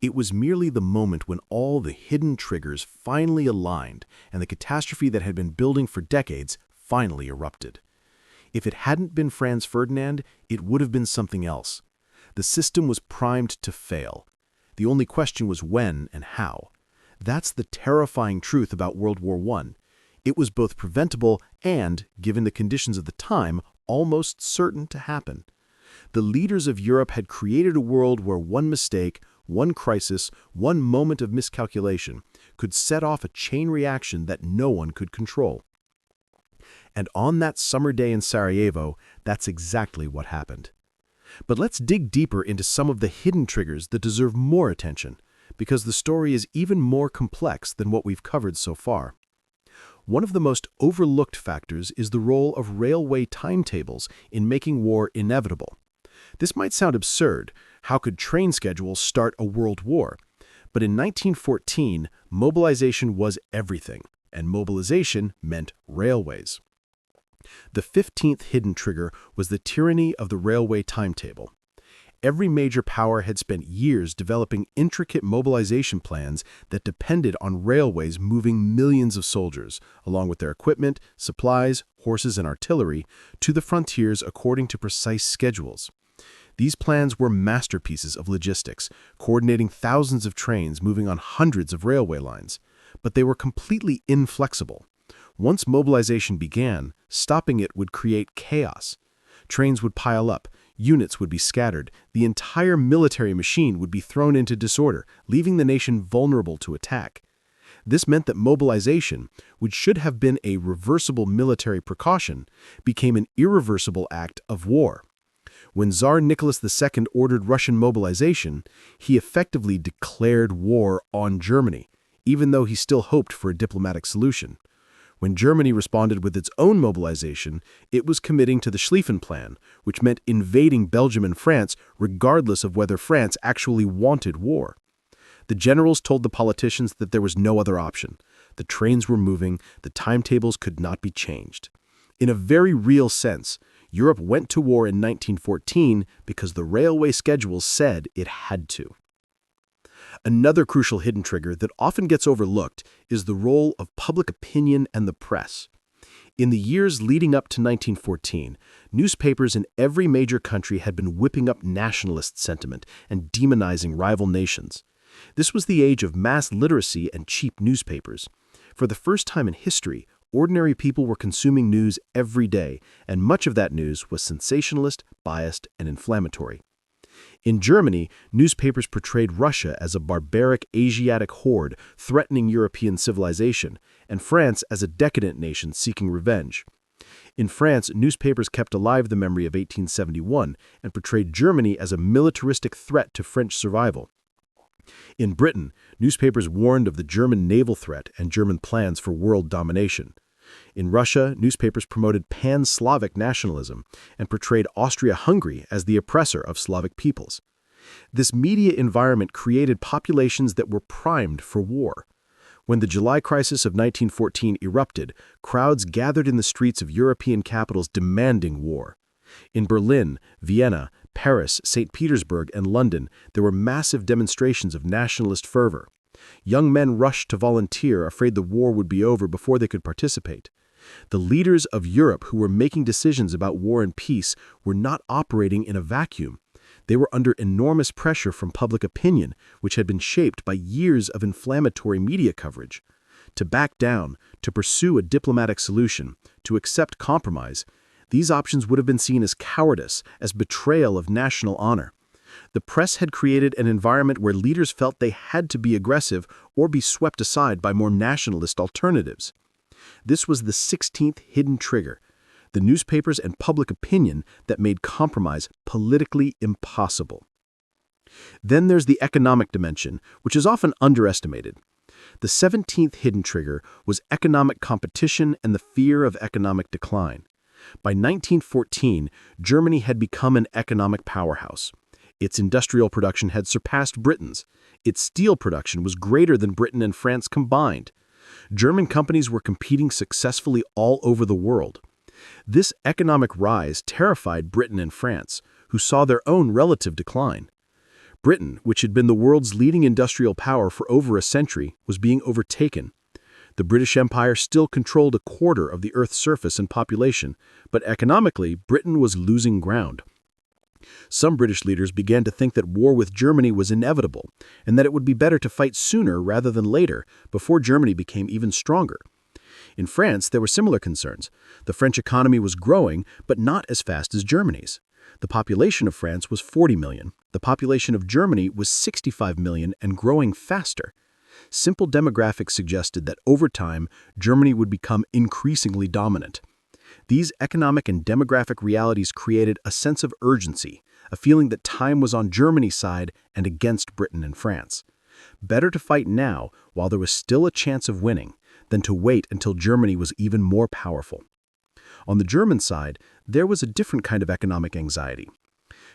It was merely the moment when all the hidden triggers finally aligned and the catastrophe that had been building for decades finally erupted. If it hadn't been Franz Ferdinand, it would have been something else. The system was primed to fail. The only question was when and how. That's the terrifying truth about World War I. It was both preventable and, given the conditions of the time, almost certain to happen. The leaders of Europe had created a world where one mistake, one crisis, one moment of miscalculation could set off a chain reaction that no one could control. And on that summer day in Sarajevo, that's exactly what happened. But let's dig deeper into some of the hidden triggers that deserve more attention, because the story is even more complex than what we've covered so far. One of the most overlooked factors is the role of railway timetables in making war inevitable. This might sound absurd. How could train schedules start a world war? But in 1914, mobilization was everything, and mobilization meant railways. The 15th hidden trigger was the tyranny of the railway timetable. Every major power had spent years developing intricate mobilization plans that depended on railways moving millions of soldiers, along with their equipment, supplies, horses, and artillery, to the frontiers according to precise schedules. These plans were masterpieces of logistics, coordinating thousands of trains moving on hundreds of railway lines. But they were completely inflexible. Once mobilization began, stopping it would create chaos. Trains would pile up, units would be scattered, the entire military machine would be thrown into disorder, leaving the nation vulnerable to attack. This meant that mobilization, which should have been a reversible military precaution, became an irreversible act of war. When Tsar Nicholas II ordered Russian mobilization, he effectively declared war on Germany, even though he still hoped for a diplomatic solution. When Germany responded with its own mobilization, it was committing to the Schlieffen Plan, which meant invading Belgium and France regardless of whether France actually wanted war. The generals told the politicians that there was no other option. The trains were moving, the timetables could not be changed. In a very real sense, Europe went to war in 1914 because the railway schedules said it had to. Another crucial hidden trigger that often gets overlooked is the role of public opinion and the press. In the years leading up to 1914, newspapers in every major country had been whipping up nationalist sentiment and demonizing rival nations. This was the age of mass literacy and cheap newspapers. For the first time in history, ordinary people were consuming news every day, and much of that news was sensationalist, biased, and inflammatory. In Germany, newspapers portrayed Russia as a barbaric Asiatic horde threatening European civilization, and France as a decadent nation seeking revenge. In France, newspapers kept alive the memory of 1871 and portrayed Germany as a militaristic threat to French survival. In Britain, newspapers warned of the German naval threat and German plans for world domination. In Russia, newspapers promoted pan-Slavic nationalism and portrayed Austria-Hungary as the oppressor of Slavic peoples. This media environment created populations that were primed for war. When the July crisis of 1914 erupted, crowds gathered in the streets of European capitals demanding war. In Berlin, Vienna, Paris, St. Petersburg, and London, there were massive demonstrations of nationalist fervor. Young men rushed to volunteer, afraid the war would be over before they could participate. The leaders of Europe who were making decisions about war and peace were not operating in a vacuum. They were under enormous pressure from public opinion, which had been shaped by years of inflammatory media coverage. To back down, to pursue a diplomatic solution, to accept compromise, these options would have been seen as cowardice, as betrayal of national honor. The press had created an environment where leaders felt they had to be aggressive or be swept aside by more nationalist alternatives. This was the 16th hidden trigger, the newspapers and public opinion that made compromise politically impossible. Then there's the economic dimension, which is often underestimated. The 17th hidden trigger was economic competition and the fear of economic decline. By 1914, Germany had become an economic powerhouse. Its industrial production had surpassed Britain's. Its steel production was greater than Britain and France combined. German companies were competing successfully all over the world. This economic rise terrified Britain and France, who saw their own relative decline. Britain, which had been the world's leading industrial power for over a century, was being overtaken. The British Empire still controlled a quarter of the Earth's surface and population, but economically, Britain was losing ground. Some British leaders began to think that war with Germany was inevitable, and that it would be better to fight sooner rather than later, before Germany became even stronger. In France, there were similar concerns. The French economy was growing, but not as fast as Germany's. The population of France was 40 million. The population of Germany was 65 million and growing faster. Simple demographics suggested that over time, Germany would become increasingly dominant. These economic and demographic realities created a sense of urgency, a feeling that time was on Germany's side and against Britain and France. Better to fight now, while there was still a chance of winning, than to wait until Germany was even more powerful. On the German side, there was a different kind of economic anxiety.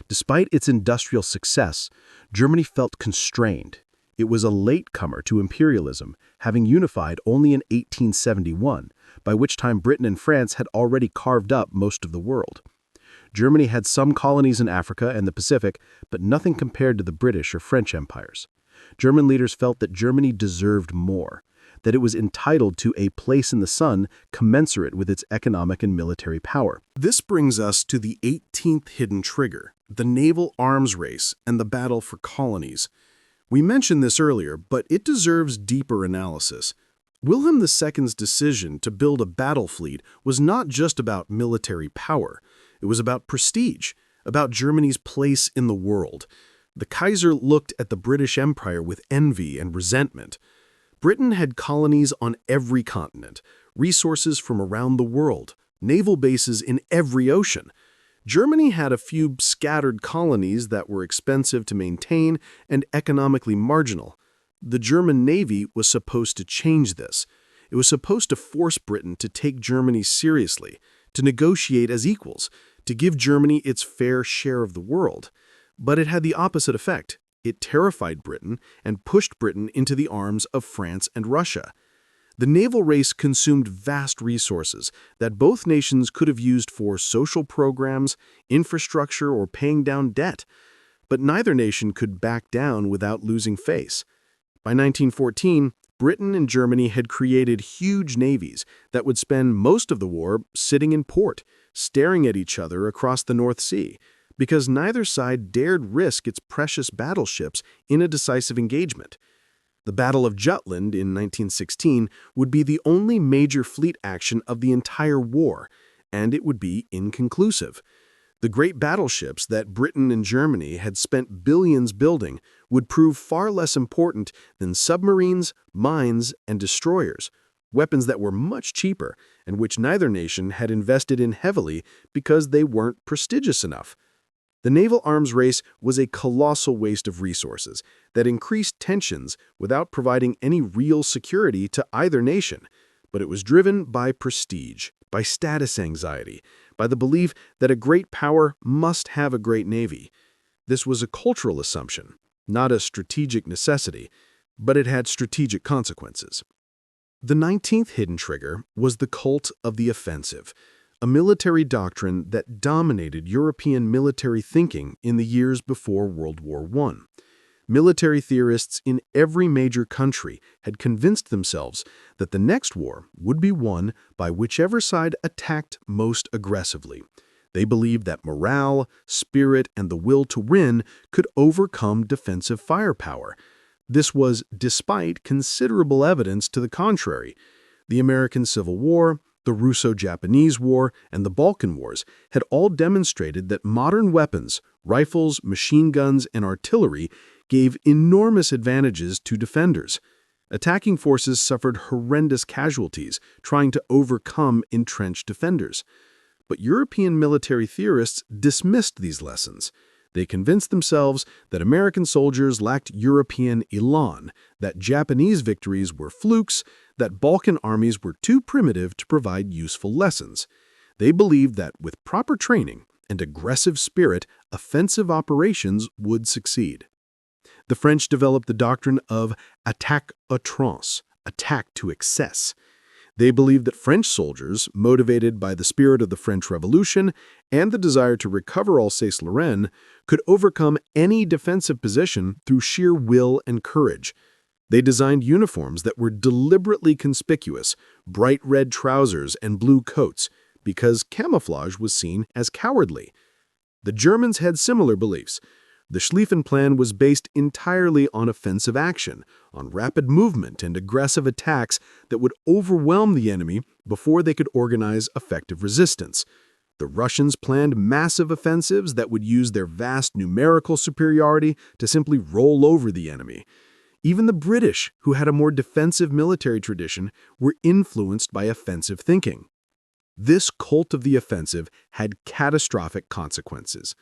Despite its industrial success, Germany felt constrained. It was a latecomer to imperialism, having unified only in 1871, by which time Britain and France had already carved up most of the world. Germany had some colonies in Africa and the Pacific, but nothing compared to the British or French empires. German leaders felt that Germany deserved more, that it was entitled to a place in the sun commensurate with its economic and military power. This brings us to the 18th hidden trigger, the naval arms race and the battle for colonies. We mentioned this earlier, but it deserves deeper analysis. Wilhelm II's decision to build a battle fleet was not just about military power. It was about prestige, about Germany's place in the world. The Kaiser looked at the British Empire with envy and resentment. Britain had colonies on every continent, resources from around the world, naval bases in every ocean. Germany had a few scattered colonies that were expensive to maintain and economically marginal. The German Navy was supposed to change this. It was supposed to force Britain to take Germany seriously, to negotiate as equals, to give Germany its fair share of the world. But it had the opposite effect. It terrified Britain and pushed Britain into the arms of France and Russia. The naval race consumed vast resources that both nations could have used for social programs, infrastructure, or paying down debt. But neither nation could back down without losing face. By 1914, Britain and Germany had created huge navies that would spend most of the war sitting in port, staring at each other across the North Sea, because neither side dared risk its precious battleships in a decisive engagement. The Battle of Jutland in 1916 would be the only major fleet action of the entire war, and it would be inconclusive. The great battleships that Britain and Germany had spent billions building would prove far less important than submarines, mines, and destroyers, weapons that were much cheaper and which neither nation had invested in heavily because they weren't prestigious enough. The naval arms race was a colossal waste of resources that increased tensions without providing any real security to either nation, but it was driven by prestige, by status anxiety, by the belief that a great power must have a great navy. This was a cultural assumption, not a strategic necessity, but it had strategic consequences. The 19th hidden trigger was the cult of the offensive, a military doctrine that dominated European military thinking in the years before World War I. Military theorists in every major country had convinced themselves that the next war would be won by whichever side attacked most aggressively. They believed that morale, spirit, and the will to win could overcome defensive firepower. This was despite considerable evidence to the contrary. The American Civil War, the Russo-Japanese War, and the Balkan Wars had all demonstrated that modern weapons, rifles, machine guns, and artillery gave enormous advantages to defenders. Attacking forces suffered horrendous casualties trying to overcome entrenched defenders. But European military theorists dismissed these lessons. They convinced themselves that American soldiers lacked European elan, that Japanese victories were flukes, that Balkan armies were too primitive to provide useful lessons. They believed that with proper training and aggressive spirit, offensive operations would succeed. The French developed the doctrine of attaque outrance, attack to excess. They believed that French soldiers, motivated by the spirit of the French Revolution and the desire to recover Alsace-Lorraine, could overcome any defensive position through sheer will and courage. They designed uniforms that were deliberately conspicuous, bright red trousers and blue coats, because camouflage was seen as cowardly. The Germans had similar beliefs. The Schlieffen Plan was based entirely on offensive action, on rapid movement and aggressive attacks that would overwhelm the enemy before they could organize effective resistance. The Russians planned massive offensives that would use their vast numerical superiority to simply roll over the enemy. Even the British, who had a more defensive military tradition, were influenced by offensive thinking. This cult of the offensive had catastrophic consequences.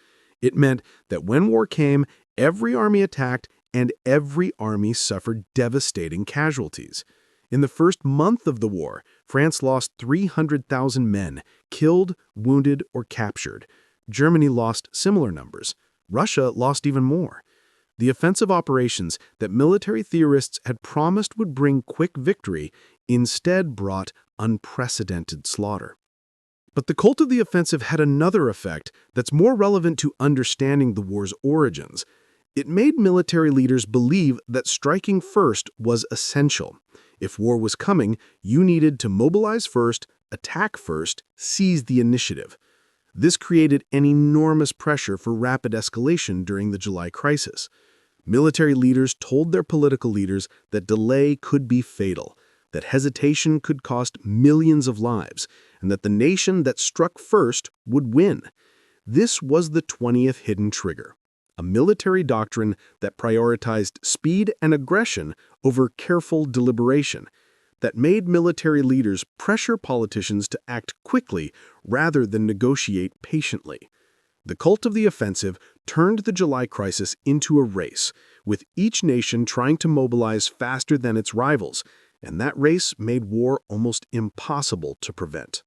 It meant that when war came, every army attacked and every army suffered devastating casualties. In the first month of the war, France lost 300,000 men, killed, wounded, or captured. Germany lost similar numbers. Russia lost even more. The offensive operations that military theorists had promised would bring quick victory instead brought unprecedented slaughter. But the cult of the offensive had another effect that's more relevant to understanding the war's origins. It made military leaders believe that striking first was essential. If war was coming, you needed to mobilize first, attack first, seize the initiative. This created an enormous pressure for rapid escalation during the July crisis. Military leaders told their political leaders that delay could be fatal, that hesitation could cost millions of lives, and that the nation that struck first would win. This was the 20th hidden trigger, a military doctrine that prioritized speed and aggression over careful deliberation, that made military leaders pressure politicians to act quickly rather than negotiate patiently. The cult of the offensive turned the July crisis into a race, with each nation trying to mobilize faster than its rivals, and that race made war almost impossible to prevent.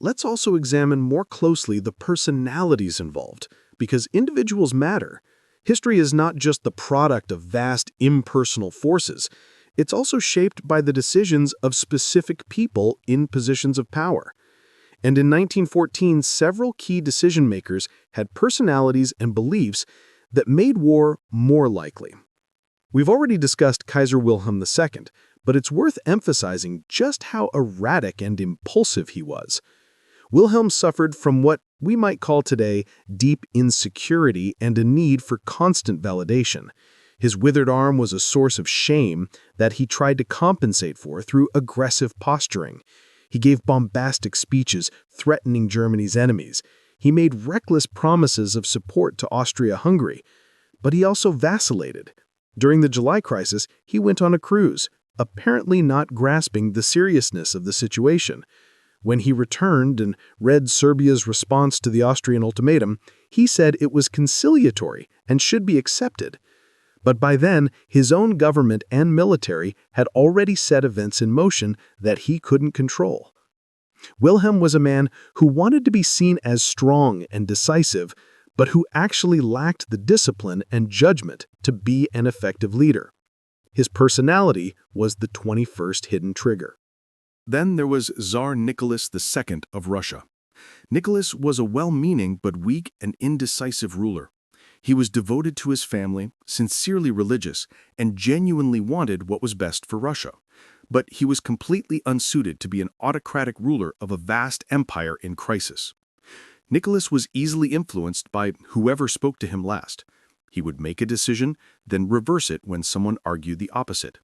Let's also examine more closely the personalities involved, because individuals matter. History is not just the product of vast impersonal forces. It's also shaped by the decisions of specific people in positions of power. And in 1914, several key decision-makers had personalities and beliefs that made war more likely. We've already discussed Kaiser Wilhelm II, but it's worth emphasizing just how erratic and impulsive he was. Wilhelm suffered from what we might call today deep insecurity and a need for constant validation. His withered arm was a source of shame that he tried to compensate for through aggressive posturing. He gave bombastic speeches threatening Germany's enemies. He made reckless promises of support to Austria-Hungary. But he also vacillated. During the July crisis, he went on a cruise, apparently not grasping the seriousness of the situation. When he returned and read Serbia's response to the Austrian ultimatum, he said it was conciliatory and should be accepted. But by then, his own government and military had already set events in motion that he couldn't control. Wilhelm was a man who wanted to be seen as strong and decisive, but who actually lacked the discipline and judgment to be an effective leader. His personality was the 21st hidden trigger. Then there was Tsar Nicholas II of Russia. Nicholas was a well-meaning but weak and indecisive ruler. He was devoted to his family, sincerely religious, and genuinely wanted what was best for Russia. But he was completely unsuited to be an autocratic ruler of a vast empire in crisis. Nicholas was easily influenced by whoever spoke to him last. He would make a decision, then reverse it when someone argued the opposite.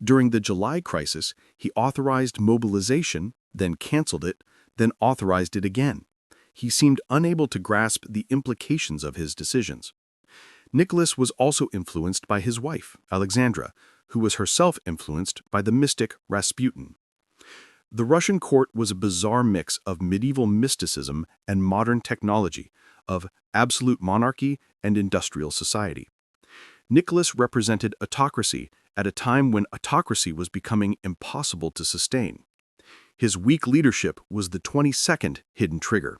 During the July crisis, he authorized mobilization, then canceled it, then authorized it again. He seemed unable to grasp the implications of his decisions. Nicholas was also influenced by his wife, Alexandra, who was herself influenced by the mystic Rasputin. The Russian court was a bizarre mix of medieval mysticism and modern technology, of absolute monarchy and industrial society. Nicholas represented autocracy at a time when autocracy was becoming impossible to sustain. His weak leadership was the 22nd hidden trigger.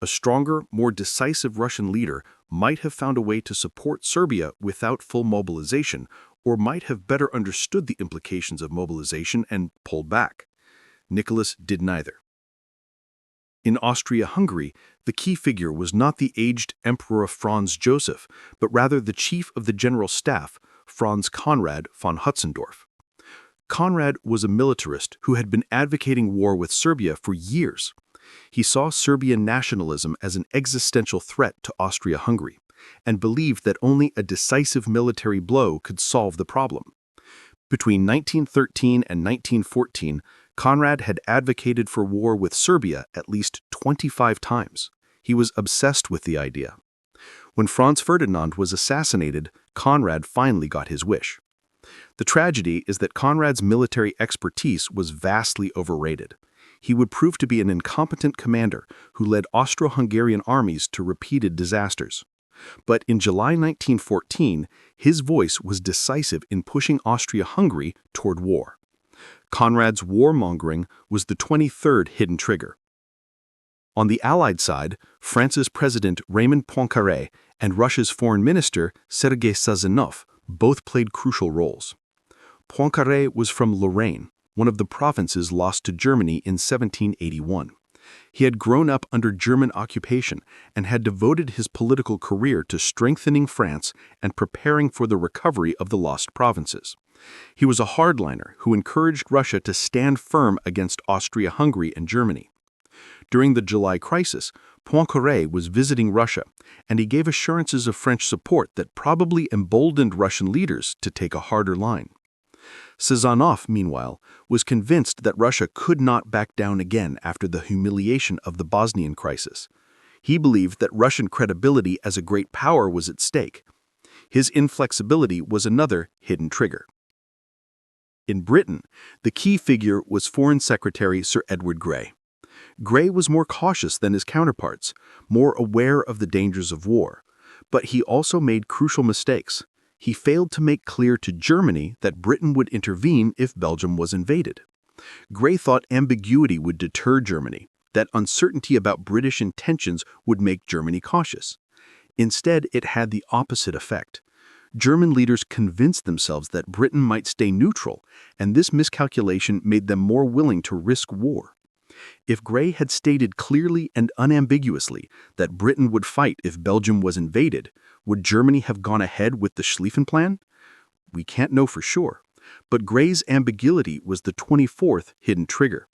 A stronger, more decisive Russian leader might have found a way to support Serbia without full mobilization, or might have better understood the implications of mobilization and pulled back. Nicholas did neither. In Austria-Hungary, the key figure was not the aged Emperor Franz Joseph, but rather the chief of the general staff, Franz Conrad von Hötzendorf. Conrad was a militarist who had been advocating war with Serbia for years. He saw Serbian nationalism as an existential threat to Austria-Hungary, and believed that only a decisive military blow could solve the problem. Between 1913 and 1914, Conrad had advocated for war with Serbia at least 25 times. He was obsessed with the idea. When Franz Ferdinand was assassinated, Conrad finally got his wish. The tragedy is that Conrad's military expertise was vastly overrated. He would prove to be an incompetent commander who led Austro-Hungarian armies to repeated disasters. But in July 1914, his voice was decisive in pushing Austria-Hungary toward war. Conrad's warmongering was the 23rd hidden trigger. On the Allied side, France's President Raymond Poincaré and Russia's Foreign Minister Sergei Sazonov both played crucial roles. Poincaré was from Lorraine, one of the provinces lost to Germany in 1781. He had grown up under German occupation and had devoted his political career to strengthening France and preparing for the recovery of the lost provinces. He was a hardliner who encouraged Russia to stand firm against Austria-Hungary and Germany. During the July crisis, Poincaré was visiting Russia, and he gave assurances of French support that probably emboldened Russian leaders to take a harder line. Sazonov, meanwhile, was convinced that Russia could not back down again after the humiliation of the Bosnian crisis. He believed that Russian credibility as a great power was at stake. His inflexibility was another hidden trigger. In Britain, the key figure was Foreign Secretary Sir Edward Grey. Grey was more cautious than his counterparts, more aware of the dangers of war. But he also made crucial mistakes. He failed to make clear to Germany that Britain would intervene if Belgium was invaded. Grey thought ambiguity would deter Germany, that uncertainty about British intentions would make Germany cautious. Instead, it had the opposite effect. German leaders convinced themselves that Britain might stay neutral, and this miscalculation made them more willing to risk war. If Grey had stated clearly and unambiguously that Britain would fight if Belgium was invaded, would Germany have gone ahead with the Schlieffen Plan? We can't know for sure, but Grey's ambiguity was the 24th hidden trigger.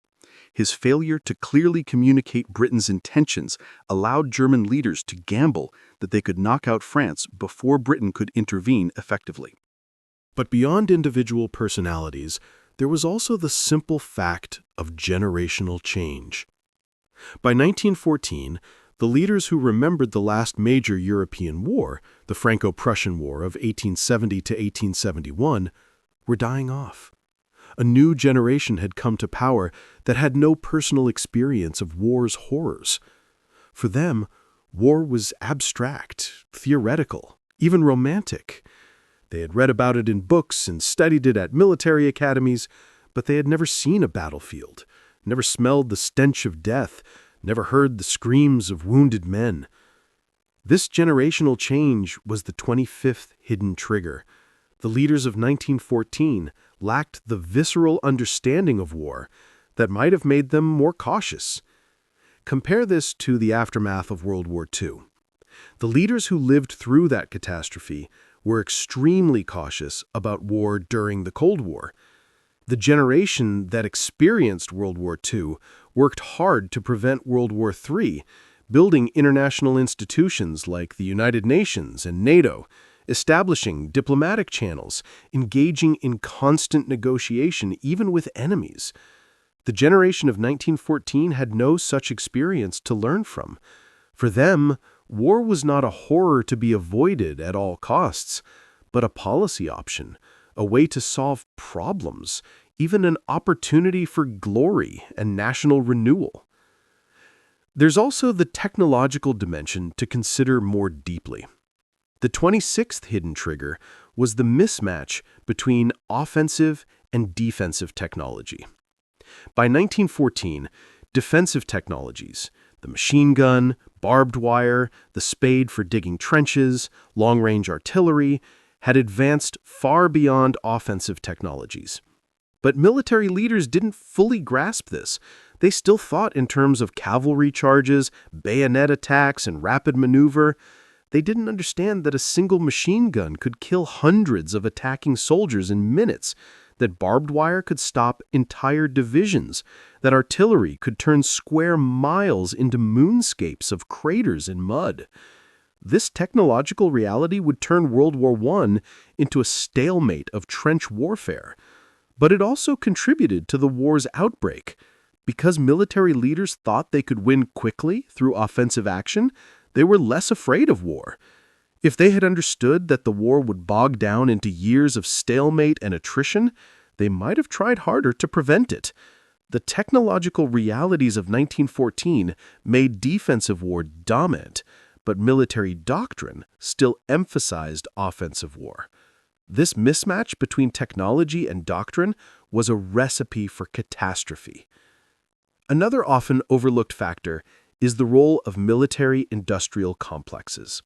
His failure to clearly communicate Britain's intentions allowed German leaders to gamble that they could knock out France before Britain could intervene effectively. But beyond individual personalities, there was also the simple fact of generational change. By 1914, the leaders who remembered the last major European war, the Franco-Prussian War of 1870 to 1871, were dying off. A new generation had come to power that had no personal experience of war's horrors. For them, war was abstract, theoretical, even romantic. They had read about it in books and studied it at military academies, but they had never seen a battlefield, never smelled the stench of death, never heard the screams of wounded men. This generational change was the 25th hidden trigger. The leaders of 1914 lacked the visceral understanding of war that might have made them more cautious. Compare this to the aftermath of World War II. The leaders who lived through that catastrophe were extremely cautious about war during the Cold War. The generation that experienced World War II worked hard to prevent World War III building international institutions like the United Nations and NATO, establishing diplomatic channels, engaging in constant negotiation even with enemies. The generation of 1914 had no such experience to learn from. For them, war was not a horror to be avoided at all costs, but a policy option, a way to solve problems, even an opportunity for glory and national renewal. There's also the technological dimension to consider more deeply. The 26th hidden trigger was the mismatch between offensive and defensive technology. By 1914, defensive technologies, the machine gun, barbed wire, the spade for digging trenches, long-range artillery, had advanced far beyond offensive technologies. But military leaders didn't fully grasp this. They still thought in terms of cavalry charges, bayonet attacks, and rapid maneuver. They didn't understand that a single machine gun could kill hundreds of attacking soldiers in minutes, that barbed wire could stop entire divisions, that artillery could turn square miles into moonscapes of craters in mud. This technological reality would turn World War I into a stalemate of trench warfare. But it also contributed to the war's outbreak. Because military leaders thought they could win quickly through offensive action, they were less afraid of war. If they had understood that the war would bog down into years of stalemate and attrition, they might have tried harder to prevent it. The technological realities of 1914 made defensive war dominant, but military doctrine still emphasized offensive war. This mismatch between technology and doctrine was a recipe for catastrophe. Another often overlooked factor is the role of military-industrial complexes.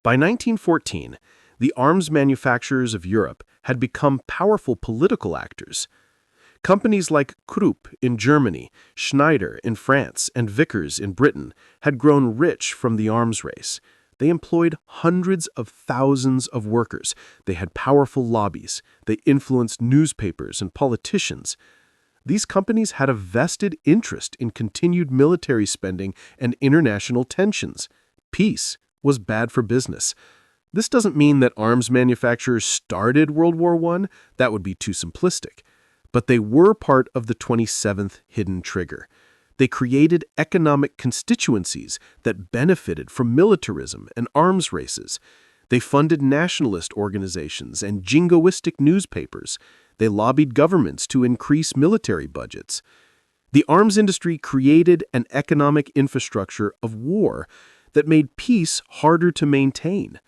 By 1914, the arms manufacturers of Europe had become powerful political actors. Companies like Krupp in Germany, Schneider in France, and Vickers in Britain had grown rich from the arms race. They employed hundreds of thousands of workers. They had powerful lobbies. They influenced newspapers and politicians. These companies had a vested interest in continued military spending and international tensions. Peace was bad for business. This doesn't mean that arms manufacturers started World War I. That would be too simplistic. But they were part of the 27th hidden trigger. They created economic constituencies that benefited from militarism and arms races. They funded nationalist organizations and jingoistic newspapers. They lobbied governments to increase military budgets. The arms industry created an economic infrastructure of war that made peace harder to maintain.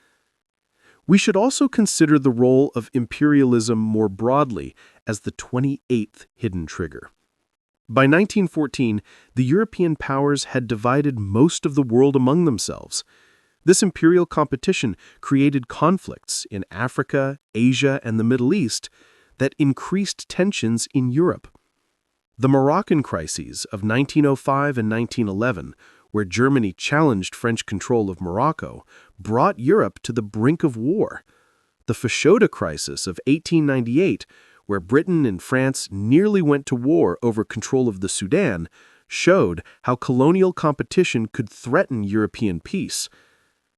We should also consider the role of imperialism more broadly as the 28th hidden trigger. By 1914, the European powers had divided most of the world among themselves. This imperial competition created conflicts in Africa, Asia, and the Middle East that increased tensions in Europe. The Moroccan crises of 1905 and 1911, where Germany challenged French control of Morocco, brought Europe to the brink of war. The Fashoda crisis of 1898, where Britain and France nearly went to war over control of the Sudan, showed how colonial competition could threaten European peace.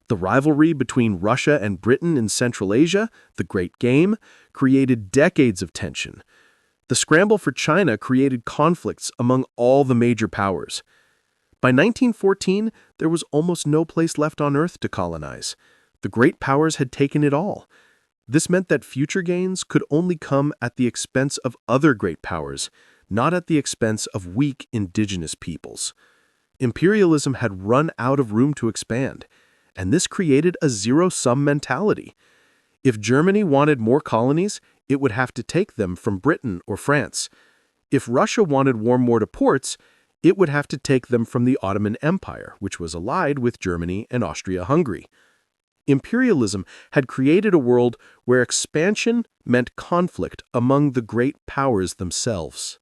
The rivalry between Russia and Britain in Central Asia, the Great Game, created decades of tension. The scramble for China created conflicts among all the major powers. By 1914, there was almost no place left on Earth to colonize. The great powers had taken it all. This meant that future gains could only come at the expense of other great powers, not at the expense of weak indigenous peoples. Imperialism had run out of room to expand, and this created a zero-sum mentality. If Germany wanted more colonies, it would have to take them from Britain or France. If Russia wanted warm water ports, it would have to take them from the Ottoman Empire, which was allied with Germany and Austria-Hungary. Imperialism had created a world where expansion meant conflict among the great powers themselves.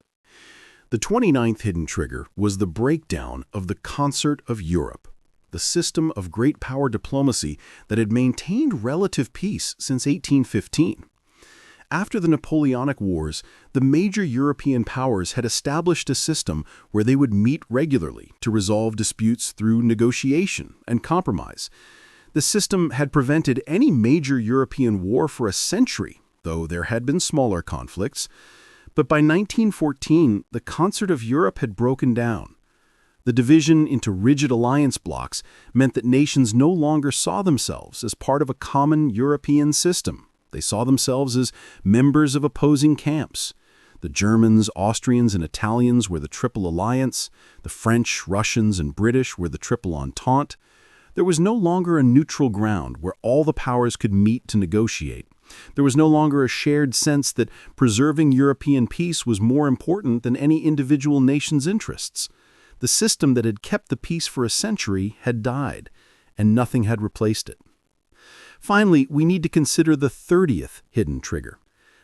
The 29th hidden trigger was the breakdown of the concert of Europe, the system of great power diplomacy that had maintained relative peace since 1815. After the Napoleonic Wars, the major European powers had established a system where they would meet regularly to resolve disputes through negotiation and compromise. The system had prevented any major European war for a century, though there had been smaller conflicts. But by 1914, the concert of Europe had broken down. The division into rigid alliance blocs meant that nations no longer saw themselves as part of a common European system. They saw themselves as members of opposing camps. The Germans, Austrians, and Italians were the Triple Alliance. The French, Russians, and British were the Triple Entente. There was no longer a neutral ground where all the powers could meet to negotiate. There was no longer a shared sense that preserving European peace was more important than any individual nation's interests. The system that had kept the peace for a century had died, and nothing had replaced it. Finally, we need to consider the 30th hidden trigger,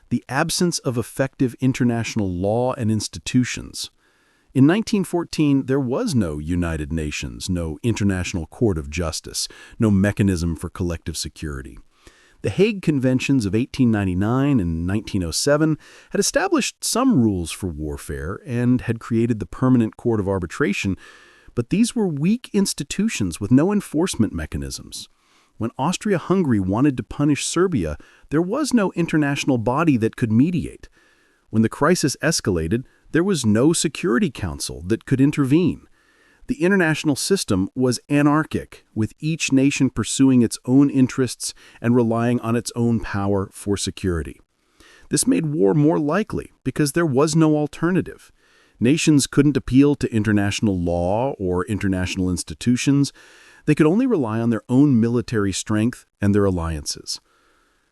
the absence of effective international law and institutions. In 1914, there was no United Nations, no International Court of Justice, no mechanism for collective security. The Hague Conventions of 1899 and 1907 had established some rules for warfare and had created the Permanent Court of Arbitration, but these were weak institutions with no enforcement mechanisms. When Austria-Hungary wanted to punish Serbia, there was no international body that could mediate. When the crisis escalated, there was no Security Council that could intervene. The international system was anarchic, with each nation pursuing its own interests and relying on its own power for security. This made war more likely because there was no alternative. Nations couldn't appeal to international law or international institutions. They could only rely on their own military strength and their alliances.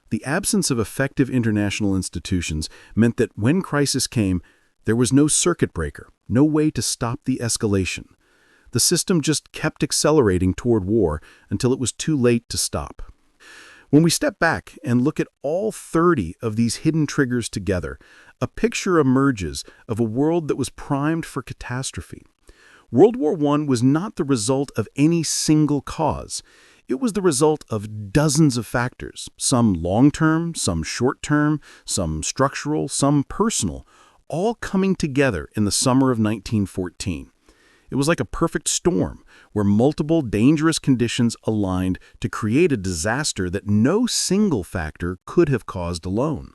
The absence of effective international institutions meant that when crisis came, there was no circuit breaker, no way to stop the escalation. The system just kept accelerating toward war until it was too late to stop. When we step back and look at all 30 of these hidden triggers together, a picture emerges of a world that was primed for catastrophe. World War I was not the result of any single cause. It was the result of dozens of factors, some long-term, some short-term, some structural, some personal, all coming together in the summer of 1914. It was like a perfect storm, where multiple dangerous conditions aligned to create a disaster that no single factor could have caused alone.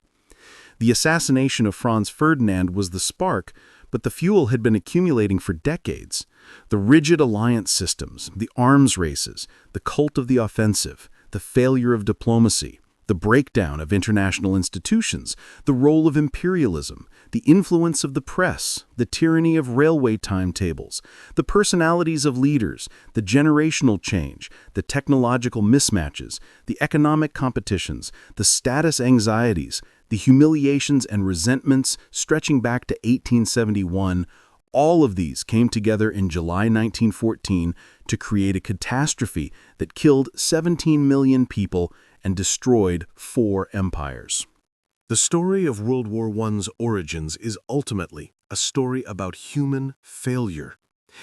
The assassination of Franz Ferdinand was the spark, but the fuel had been accumulating for decades. The rigid alliance systems, the arms races, the cult of the offensive, the failure of diplomacy, the breakdown of international institutions, the role of imperialism, the influence of the press, the tyranny of railway timetables, the personalities of leaders, the generational change, the technological mismatches, the economic competitions, the status anxieties, the humiliations and resentments stretching back to 1871, all of these came together in July 1914 to create a catastrophe that killed 17 million people and destroyed 4 empires. The story of World War I's origins is ultimately a story about human failure.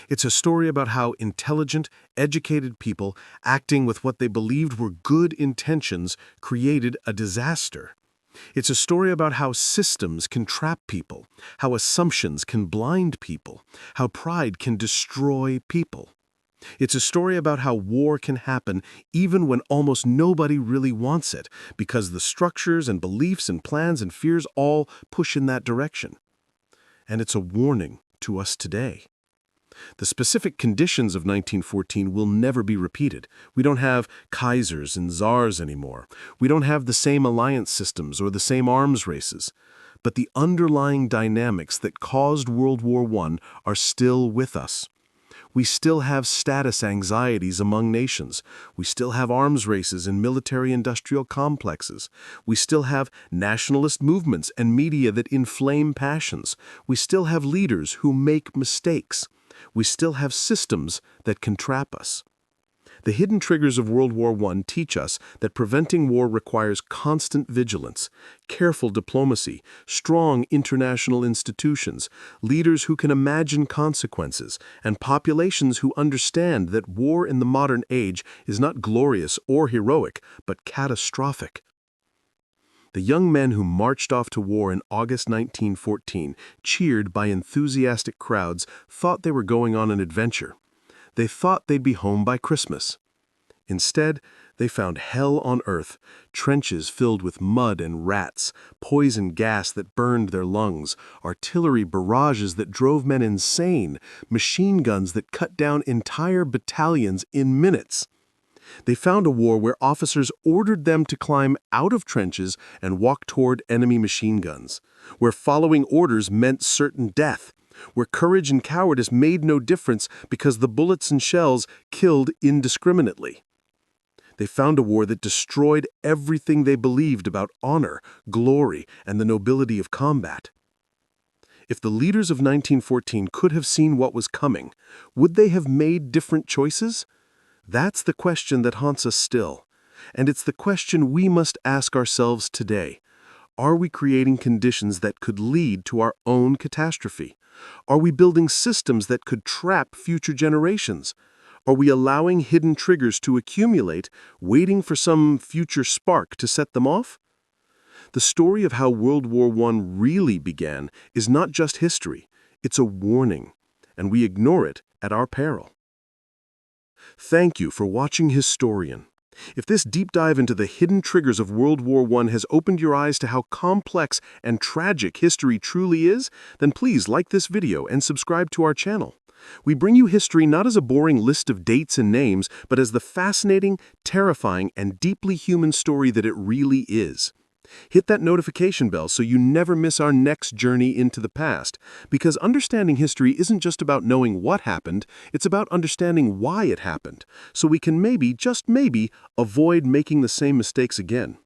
It's a story about how intelligent, educated people acting with what they believed were good intentions created a disaster. It's a story about how systems can trap people, how assumptions can blind people, how pride can destroy people. It's a story about how war can happen even when almost nobody really wants it, because the structures and beliefs and plans and fears all push in that direction. And it's a warning to us today. The specific conditions of 1914 will never be repeated. We don't have Kaisers and Tsars anymore. We don't have the same alliance systems or the same arms races. But the underlying dynamics that caused World War I are still with us. We still have status anxieties among nations. We still have arms races and military-industrial complexes. We still have nationalist movements and media that inflame passions. We still have leaders who make mistakes. We still have systems that can trap us. The hidden triggers of World War I teach us that preventing war requires constant vigilance, careful diplomacy, strong international institutions, leaders who can imagine consequences, and populations who understand that war in the modern age is not glorious or heroic, but catastrophic. The young men who marched off to war in August 1914, cheered by enthusiastic crowds, thought they were going on an adventure. They thought they'd be home by Christmas. Instead, they found hell on earth, trenches filled with mud and rats, poison gas that burned their lungs, artillery barrages that drove men insane, machine guns that cut down entire battalions in minutes. They found a war where officers ordered them to climb out of trenches and walk toward enemy machine guns, where following orders meant certain death, where courage and cowardice made no difference because the bullets and shells killed indiscriminately. They found a war that destroyed everything they believed about honor, glory, and the nobility of combat. If the leaders of 1914 could have seen what was coming, would they have made different choices? That's the question that haunts us still, and it's the question we must ask ourselves today. Are we creating conditions that could lead to our own catastrophe? Are we building systems that could trap future generations? Are we allowing hidden triggers to accumulate, waiting for some future spark to set them off? The story of how World War I really began is not just history, it's a warning, and we ignore it at our peril. Thank you for watching Historian. If this deep dive into the hidden triggers of World War I has opened your eyes to how complex and tragic history truly is, then please like this video and subscribe to our channel. We bring you history not as a boring list of dates and names, but as the fascinating, terrifying, and deeply human story that it really is. Hit that notification bell so you never miss our next journey into the past, because understanding history isn't just about knowing what happened, it's about understanding why it happened, so we can maybe, just maybe, avoid making the same mistakes again.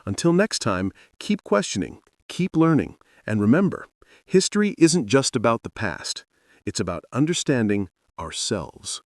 Until next time, keep questioning, keep learning, and remember, history isn't just about the past, it's about understanding ourselves.